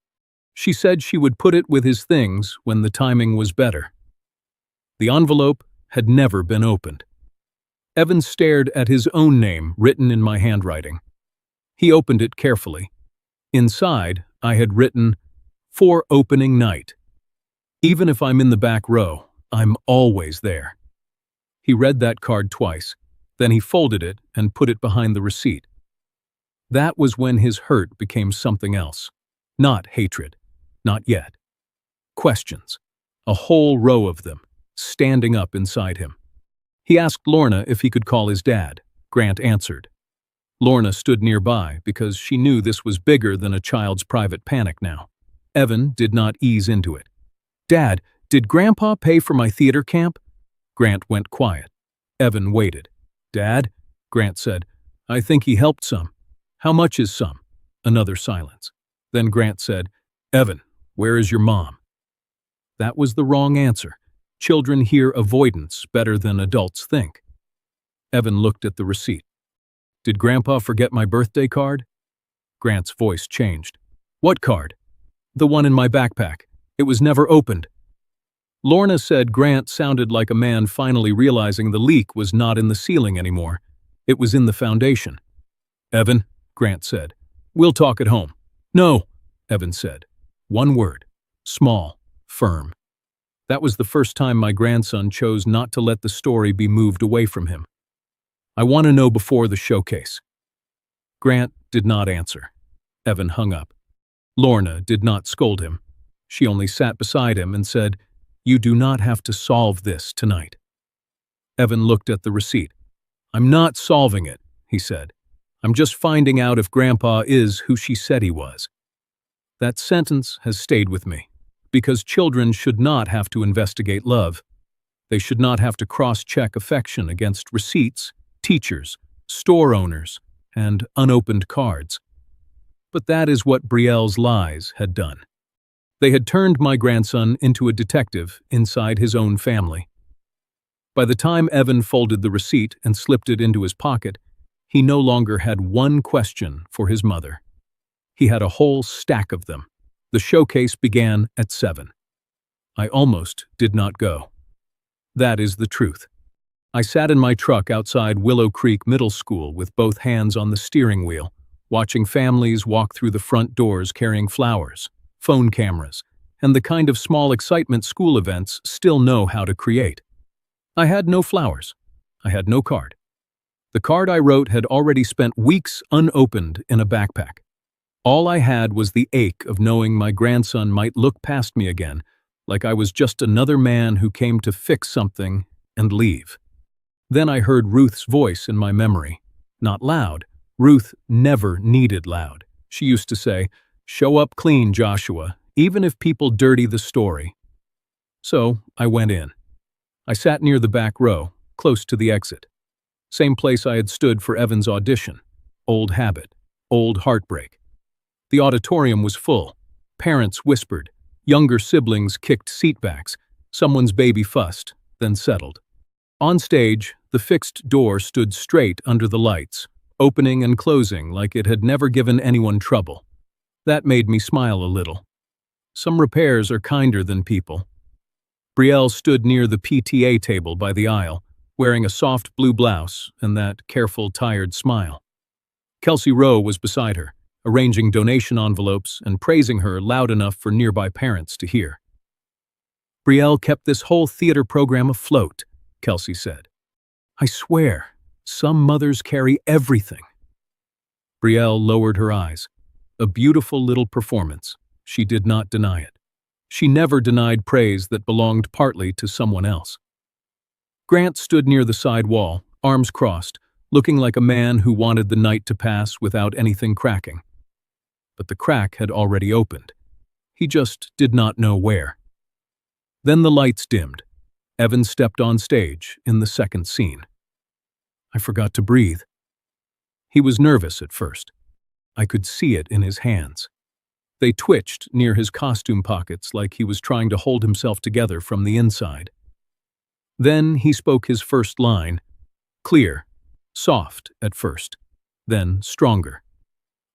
She said she would put it with his things when the timing was better. The envelope had never been opened. Evan stared at his own name written in my handwriting. He opened it carefully. Inside, I had written, "For opening night. Even if I'm in the back row, I'm always there." He read that card twice. Then he folded it and put it behind the receipt. That was when his hurt became something else. Not hatred. Not yet. Questions. A whole row of them, standing up inside him. He asked Lorna if he could call his dad. Grant answered. Lorna stood nearby because she knew this was bigger than a child's private panic now. Evan did not ease into it. "Dad, did Grandpa pay for my theater camp?" Grant went quiet. Evan waited. "Dad?" Grant said. "I think he helped some." "How much is some?" Another silence. Then Grant said, "Evan, where is your mom?" That was the wrong answer. Children hear avoidance better than adults think. Evan looked at the receipt. "Did Grandpa forget my birthday card?" Grant's voice changed. "What card?" "The one in my backpack. It was never opened." Lorna said Grant sounded like a man finally realizing the leak was not in the ceiling anymore. It was in the foundation. "Evan," Grant said, "we'll talk at home." "No," Evan said. One word. Small. Firm. That was the first time my grandson chose not to let the story be moved away from him. "I want to know before the showcase." Grant did not answer. Evan hung up. Lorna did not scold him. She only sat beside him and said, "You do not have to solve this tonight." Evan looked at the receipt. "I'm not solving it," he said. "I'm just finding out if Grandpa is who she said he was." That sentence has stayed with me, because children should not have to investigate love. They should not have to cross-check affection against receipts, teachers, store owners, and unopened cards. But that is what Brielle's lies had done. They had turned my grandson into a detective inside his own family. By the time Evan folded the receipt and slipped it into his pocket, he no longer had one question for his mother. He had a whole stack of them. The showcase began at 7. I almost did not go. That is the truth. I sat in my truck outside Willow Creek Middle School with both hands on the steering wheel, watching families walk through the front doors carrying flowers, phone cameras, and the kind of small excitement school events still know how to create. I had no flowers. I had no card. The card I wrote had already spent weeks unopened in a backpack. All I had was the ache of knowing my grandson might look past me again, like I was just another man who came to fix something and leave. Then I heard Ruth's voice in my memory. Not loud. Ruth never needed loud. She used to say, "Show up clean, Joshua, even if people dirty the story." So I went in. I sat near the back row, close to the exit. Same place I had stood for Evan's audition. Old habit. Old heartbreak. The auditorium was full. Parents whispered. Younger siblings kicked seatbacks. Someone's baby fussed, then settled. On stage, the fixed door stood straight under the lights, opening and closing like it had never given anyone trouble. That made me smile a little. Some repairs are kinder than people. Brielle stood near the PTA table by the aisle, wearing a soft blue blouse and that careful, tired smile. Kelsey Rowe was beside her, arranging donation envelopes and praising her loud enough for nearby parents to hear. "Brielle kept this whole theater program afloat," Kelsey said. "I swear, some mothers carry everything." Brielle lowered her eyes. A beautiful little performance. She did not deny it. She never denied praise that belonged partly to someone else. Grant stood near the side wall, arms crossed, looking like a man who wanted the night to pass without anything cracking. But the crack had already opened. He just did not know where. Then the lights dimmed. Evan stepped on stage in the second scene. I forgot to breathe. He was nervous at first. I could see it in his hands. They twitched near his costume pockets like he was trying to hold himself together from the inside. Then he spoke his first line, clear, soft at first, then stronger.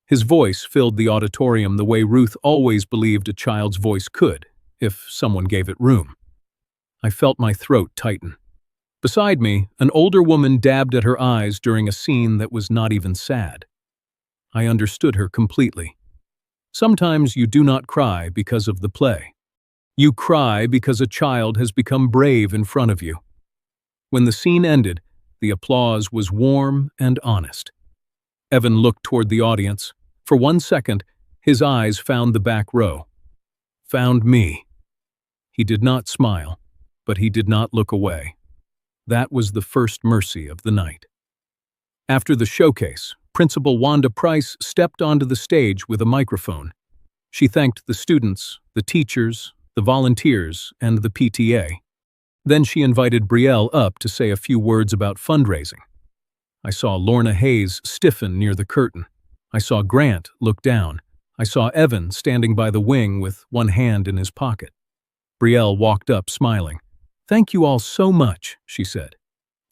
His voice filled the auditorium the way Ruth always believed a child's voice could, if someone gave it room. I felt my throat tighten. Beside me, an older woman dabbed at her eyes during a scene that was not even sad. I understood her completely. Sometimes you do not cry because of the play. You cry because a child has become brave in front of you. When the scene ended, the applause was warm and honest. Evan looked toward the audience. For 1 second, his eyes found the back row. Found me. He did not smile, but he did not look away. That was the first mercy of the night. After the showcase, Principal Wanda Price stepped onto the stage with a microphone. She thanked the students, the teachers, the volunteers, and the PTA. Then she invited Brielle up to say a few words about fundraising. I saw Lorna Hayes stiffen near the curtain. I saw Grant look down. I saw Evan standing by the wing with one hand in his pocket. Brielle walked up smiling. "Thank you all so much," she said.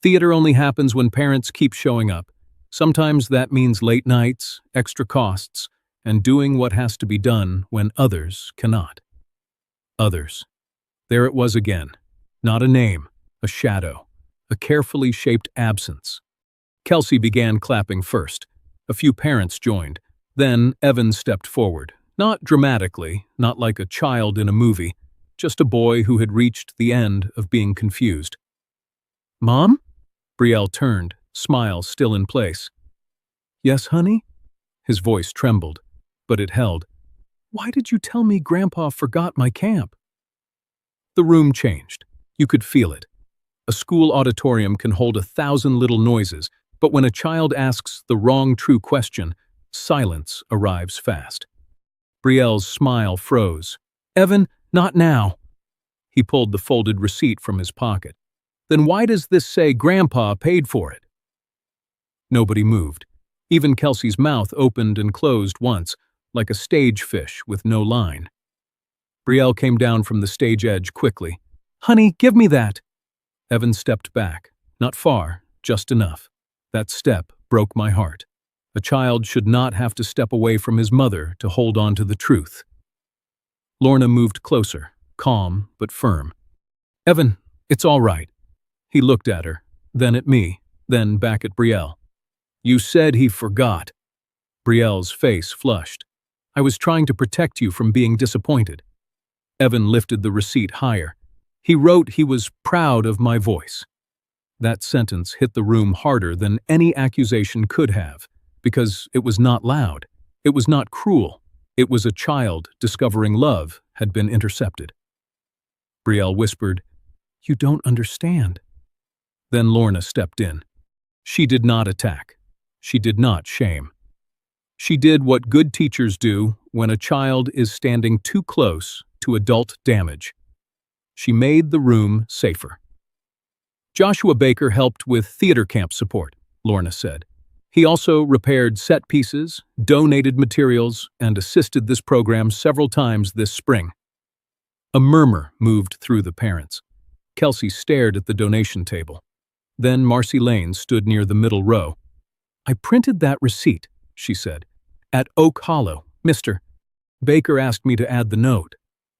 "Theater only happens when parents keep showing up. Sometimes that means late nights, extra costs, and doing what has to be done when others cannot." Others. There it was again. Not a name, a shadow, a carefully shaped absence. Kelsey began clapping first. A few parents joined. Then Evan stepped forward. Not dramatically, not like a child in a movie, just a boy who had reached the end of being confused. "Mom?" Brielle turned, smile still in place. "Yes, honey?" His voice trembled, but it held. "Why did you tell me Grandpa forgot my camp?" The room changed. You could feel it. A school auditorium can hold 1,000 little noises, but when a child asks the wrong true question, silence arrives fast. Brielle's smile froze. "Evan, not now." He pulled the folded receipt from his pocket. "Then why does this say Grandpa paid for it?" Nobody moved. Even Kelsey's mouth opened and closed once, like a stage fish with no line. Brielle came down from the stage edge quickly. "Honey, give me that." Evan stepped back. Not far, just enough. That step broke my heart. A child should not have to step away from his mother to hold on to the truth. Lorna moved closer. calm but firm. "Evan, it's all right." He looked at her, then at me, then back at Brielle. "You said he forgot." Brielle's face flushed. "I was trying to protect you from being disappointed." Evan lifted the receipt higher. He wrote he was proud of my voice. That sentence hit the room harder than any accusation could have, because it was not loud. It was not cruel. It was a child discovering love had been intercepted. Brielle whispered, "You don't understand." Then Lorna stepped in. She did not attack. She did not shame. She did what good teachers do when a child is standing too close to adult damage. She made the room safer. "Joshua Baker helped with theater camp support," Lorna said. "He also repaired set pieces, donated materials, and assisted this program several times this spring." A murmur moved through the parents. Kelsey stared at the donation table. Then Marcy Lane stood near the middle row. "I printed that receipt," she said, "at Oak Hollow, Mr. Baker asked me to add the note."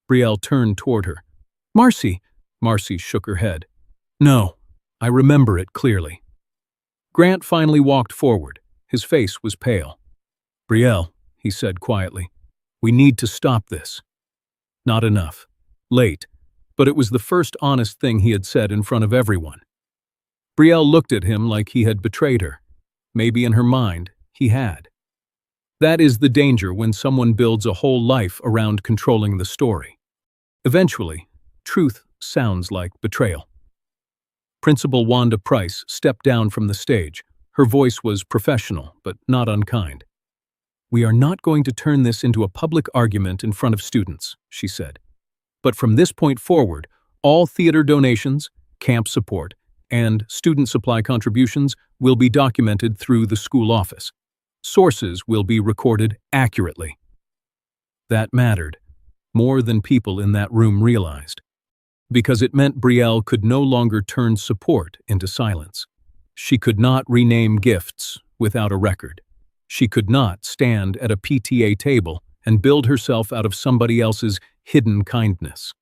Brielle turned toward her. "Marcy." Marcy shook her head. "No, I remember it clearly." Grant finally walked forward. His face was pale. "Brielle," he said quietly, "we need to stop this." Not enough. Late. But it was the first honest thing he had said in front of everyone. Brielle looked at him like he had betrayed her. Maybe in her mind, he had. That is the danger when someone builds a whole life around controlling the story. Eventually, truth sounds like betrayal. Principal Wanda Price stepped down from the stage. Her voice was professional, but not unkind. "We are not going to turn this into a public argument in front of students," she said. "But from this point forward, all theater donations, camp support, and student supply contributions will be documented through the school office. Sources will be recorded accurately." That mattered, more than people in that room realized, because it meant Brielle could no longer turn support into silence. She could not rename gifts without a record. She could not stand at a PTA table and build herself out of somebody else's hidden kindness.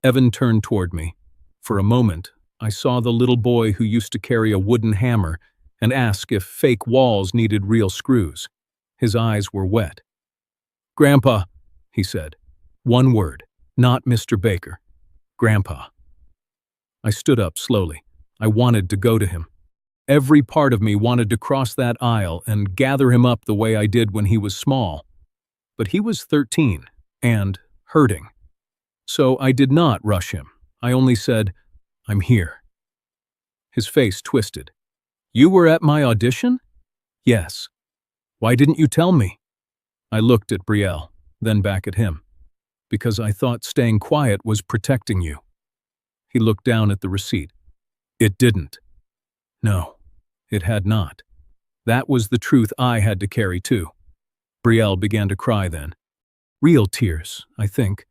Evan turned toward me. For a moment, I saw the little boy who used to carry a wooden hammer and ask if fake walls needed real screws. His eyes were wet. "Grandpa," he said. One word, not Mr. Baker. "Grandpa." I stood up slowly. I wanted to go to him. Every part of me wanted to cross that aisle and gather him up the way I did when he was small. But he was 13 and hurting. So I did not rush him. I only said, "I'm here." His face twisted. "You were at my audition?" "Yes." "Why didn't you tell me?" I looked at Brielle, then back at him. "Because I thought staying quiet was protecting you." He looked down at the receipt. "It didn't." No, it had not. That was the truth I had to carry too. Brielle began to cry then. Real tears, I think.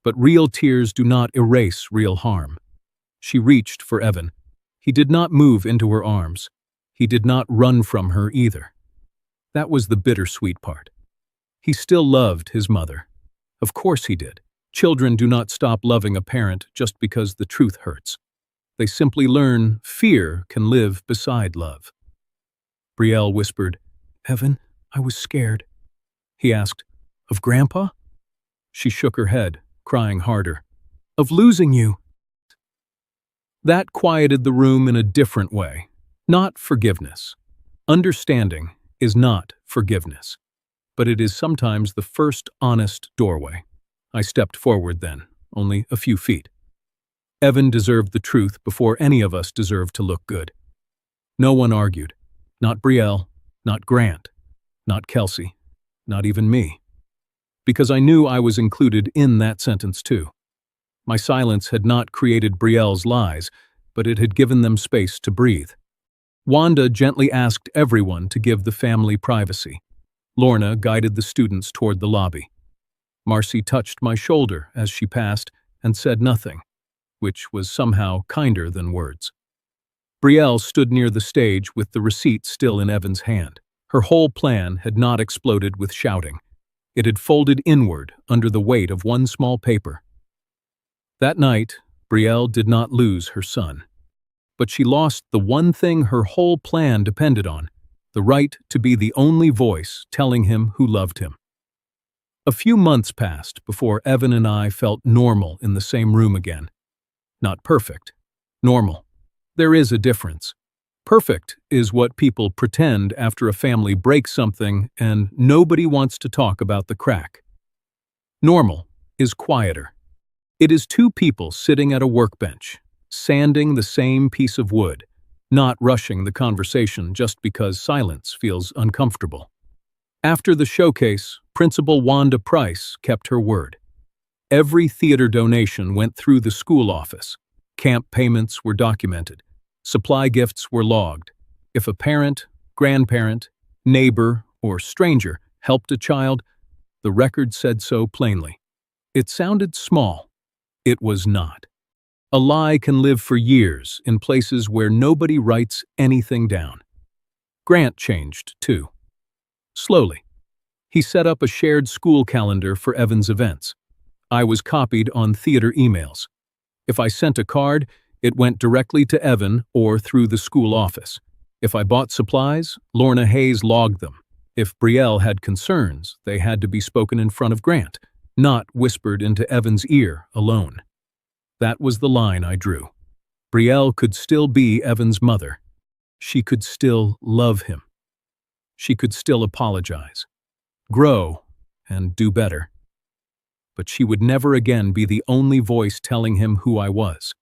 But real tears do not erase real harm. She reached for Evan. He did not move into her arms. He did not run from her either. That was the bittersweet part. He still loved his mother. Of course he did. Children do not stop loving a parent just because the truth hurts. They simply learn fear can live beside love. Brielle whispered, "Evan, I was scared." He asked, "Of Grandpa?" She shook her head, crying harder. "Of losing you." That quieted the room in a different way. Not forgiveness. Understanding is not forgiveness. But it is sometimes the first honest doorway. I stepped forward then, only a few feet. Evan deserved the truth before any of us deserved to look good. No one argued. Not Brielle, not Grant, not Kelsey, not even me. Because I knew I was included in that sentence too. My silence had not created Brielle's lies, but it had given them space to breathe. Wanda gently asked everyone to give the family privacy. Lorna guided the students toward the lobby. Marcy touched my shoulder as she passed and said nothing, which was somehow kinder than words. Brielle stood near the stage with the receipt still in Evan's hand. Her whole plan had not exploded with shouting. It had folded inward under the weight of one small paper. That night, Brielle did not lose her son. But she lost the one thing her whole plan depended on, the right to be the only voice telling him who loved him. A few months passed before Evan and I felt normal in the same room again. Not perfect. Normal. There is a difference. Perfect is what people pretend after a family breaks something and nobody wants to talk about the crack. Normal is quieter. It is two people sitting at a workbench, sanding the same piece of wood, not rushing the conversation just because silence feels uncomfortable. After the showcase, Principal Wanda Price kept her word. Every theater donation went through the school office. Camp payments were documented. Supply gifts were logged. If a parent, grandparent, neighbor, or stranger helped a child, the record said so plainly. It sounded small. It was not. A lie can live for years in places where nobody writes anything down. Grant changed, too. Slowly. He set up a shared school calendar for Evan's events. I was copied on theater emails. If I sent a card, it went directly to Evan or through the school office. If I bought supplies, Lorna Hayes logged them. If Brielle had concerns, they had to be spoken in front of Grant, not whispered into Evan's ear alone. That was the line I drew. Brielle could still be Evan's mother. She could still love him. She could still apologize, grow, and do better. But she would never again be the only voice telling him who I was.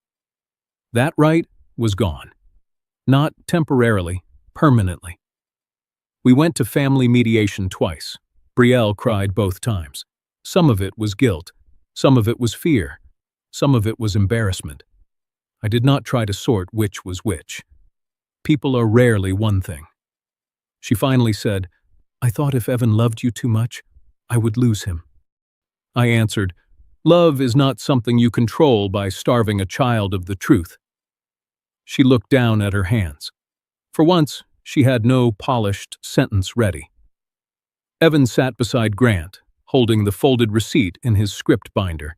That right was gone. Not temporarily, permanently. We went to family mediation twice. Brielle cried both times. Some of it was guilt. Some of it was fear. Some of it was embarrassment. I did not try to sort which was which. People are rarely one thing. She finally said, "I thought if Evan loved you too much, I would lose him." I answered, "Love is not something you control by starving a child of the truth." She looked down at her hands. For once, she had no polished sentence ready. Evan sat beside Grant, holding the folded receipt in his script binder.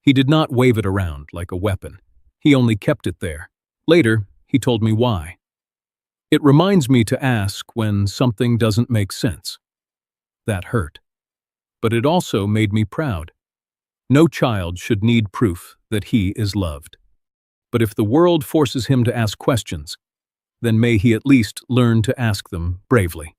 He did not wave it around like a weapon. He only kept it there. Later, he told me why. It reminds me to ask when something doesn't make sense. That hurt. But it also made me proud. No child should need proof that he is loved. But if the world forces him to ask questions, then may he at least learn to ask them bravely.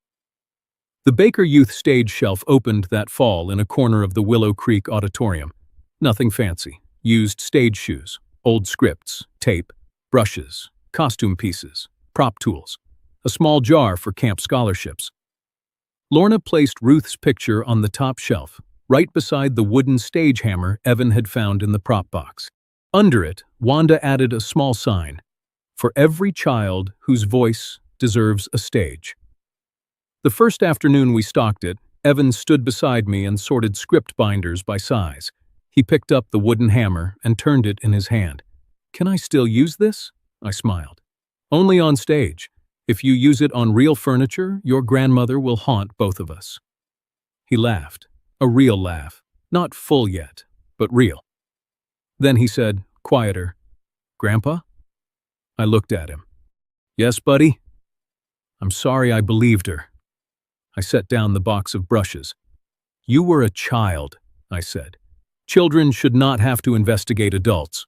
The Baker Youth stage shelf opened that fall in a corner of the Willow Creek Auditorium. Nothing fancy. Used stage shoes, old scripts, tape, brushes, costume pieces, prop tools, a small jar for camp scholarships. Lorna placed Ruth's picture on the top shelf, right beside the wooden stage hammer Evan had found in the prop box. Under it, Wanda added a small sign, "For every child whose voice deserves a stage." The first afternoon we stocked it, Evan stood beside me and sorted script binders by size. He picked up the wooden hammer and turned it in his hand. "Can I still use this?" I smiled. "Only on stage. If you use it on real furniture, your grandmother will haunt both of us." He laughed. A real laugh. Not full yet, but real. Then he said, quieter, "Grandpa?" I looked at him. "Yes, buddy?" "I'm sorry I believed her." I set down the box of brushes. "You were a child," I said. "Children should not have to investigate adults."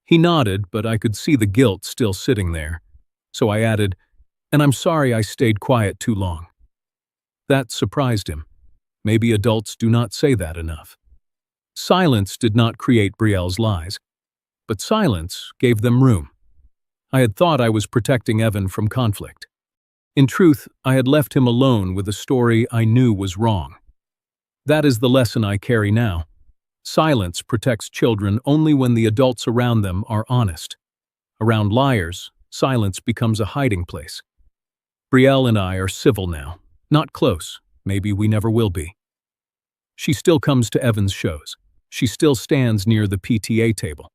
He nodded, but I could see the guilt still sitting there. So I added, "And I'm sorry I stayed quiet too long." That surprised him. Maybe adults do not say that enough. Silence did not create Brielle's lies, but silence gave them room. I had thought I was protecting Evan from conflict. In truth, I had left him alone with a story I knew was wrong. That is the lesson I carry now. Silence protects children only when the adults around them are honest. Around liars, silence becomes a hiding place. Brielle and I are civil now. Not close. Maybe we never will be. She still comes to Evan's shows. She still stands near the PTA table.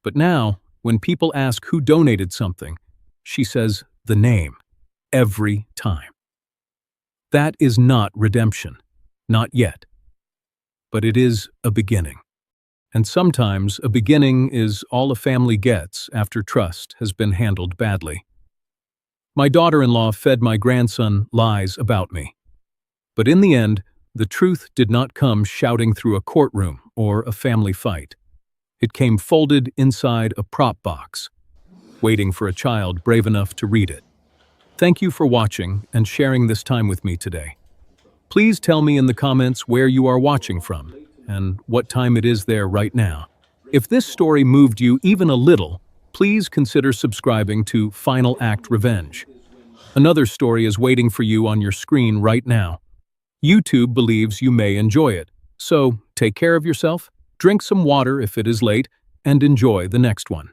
But now, when people ask who donated something, she says the name. Every time. That is not redemption. Not yet. But it is a beginning. And sometimes a beginning is all a family gets after trust has been handled badly. My daughter-in-law fed my grandson lies about me. But in the end, the truth did not come shouting through a courtroom or a family fight. It came folded inside a prop box, waiting for a child brave enough to read it. Thank you for watching and sharing this time with me today. Please tell me in the comments where you are watching from and what time it is there right now. If this story moved you even a little, please consider subscribing to Final Act Revenge. Another story is waiting for you on your screen right now. YouTube believes you may enjoy it, so take care of yourself, drink some water if it is late, and enjoy the next one.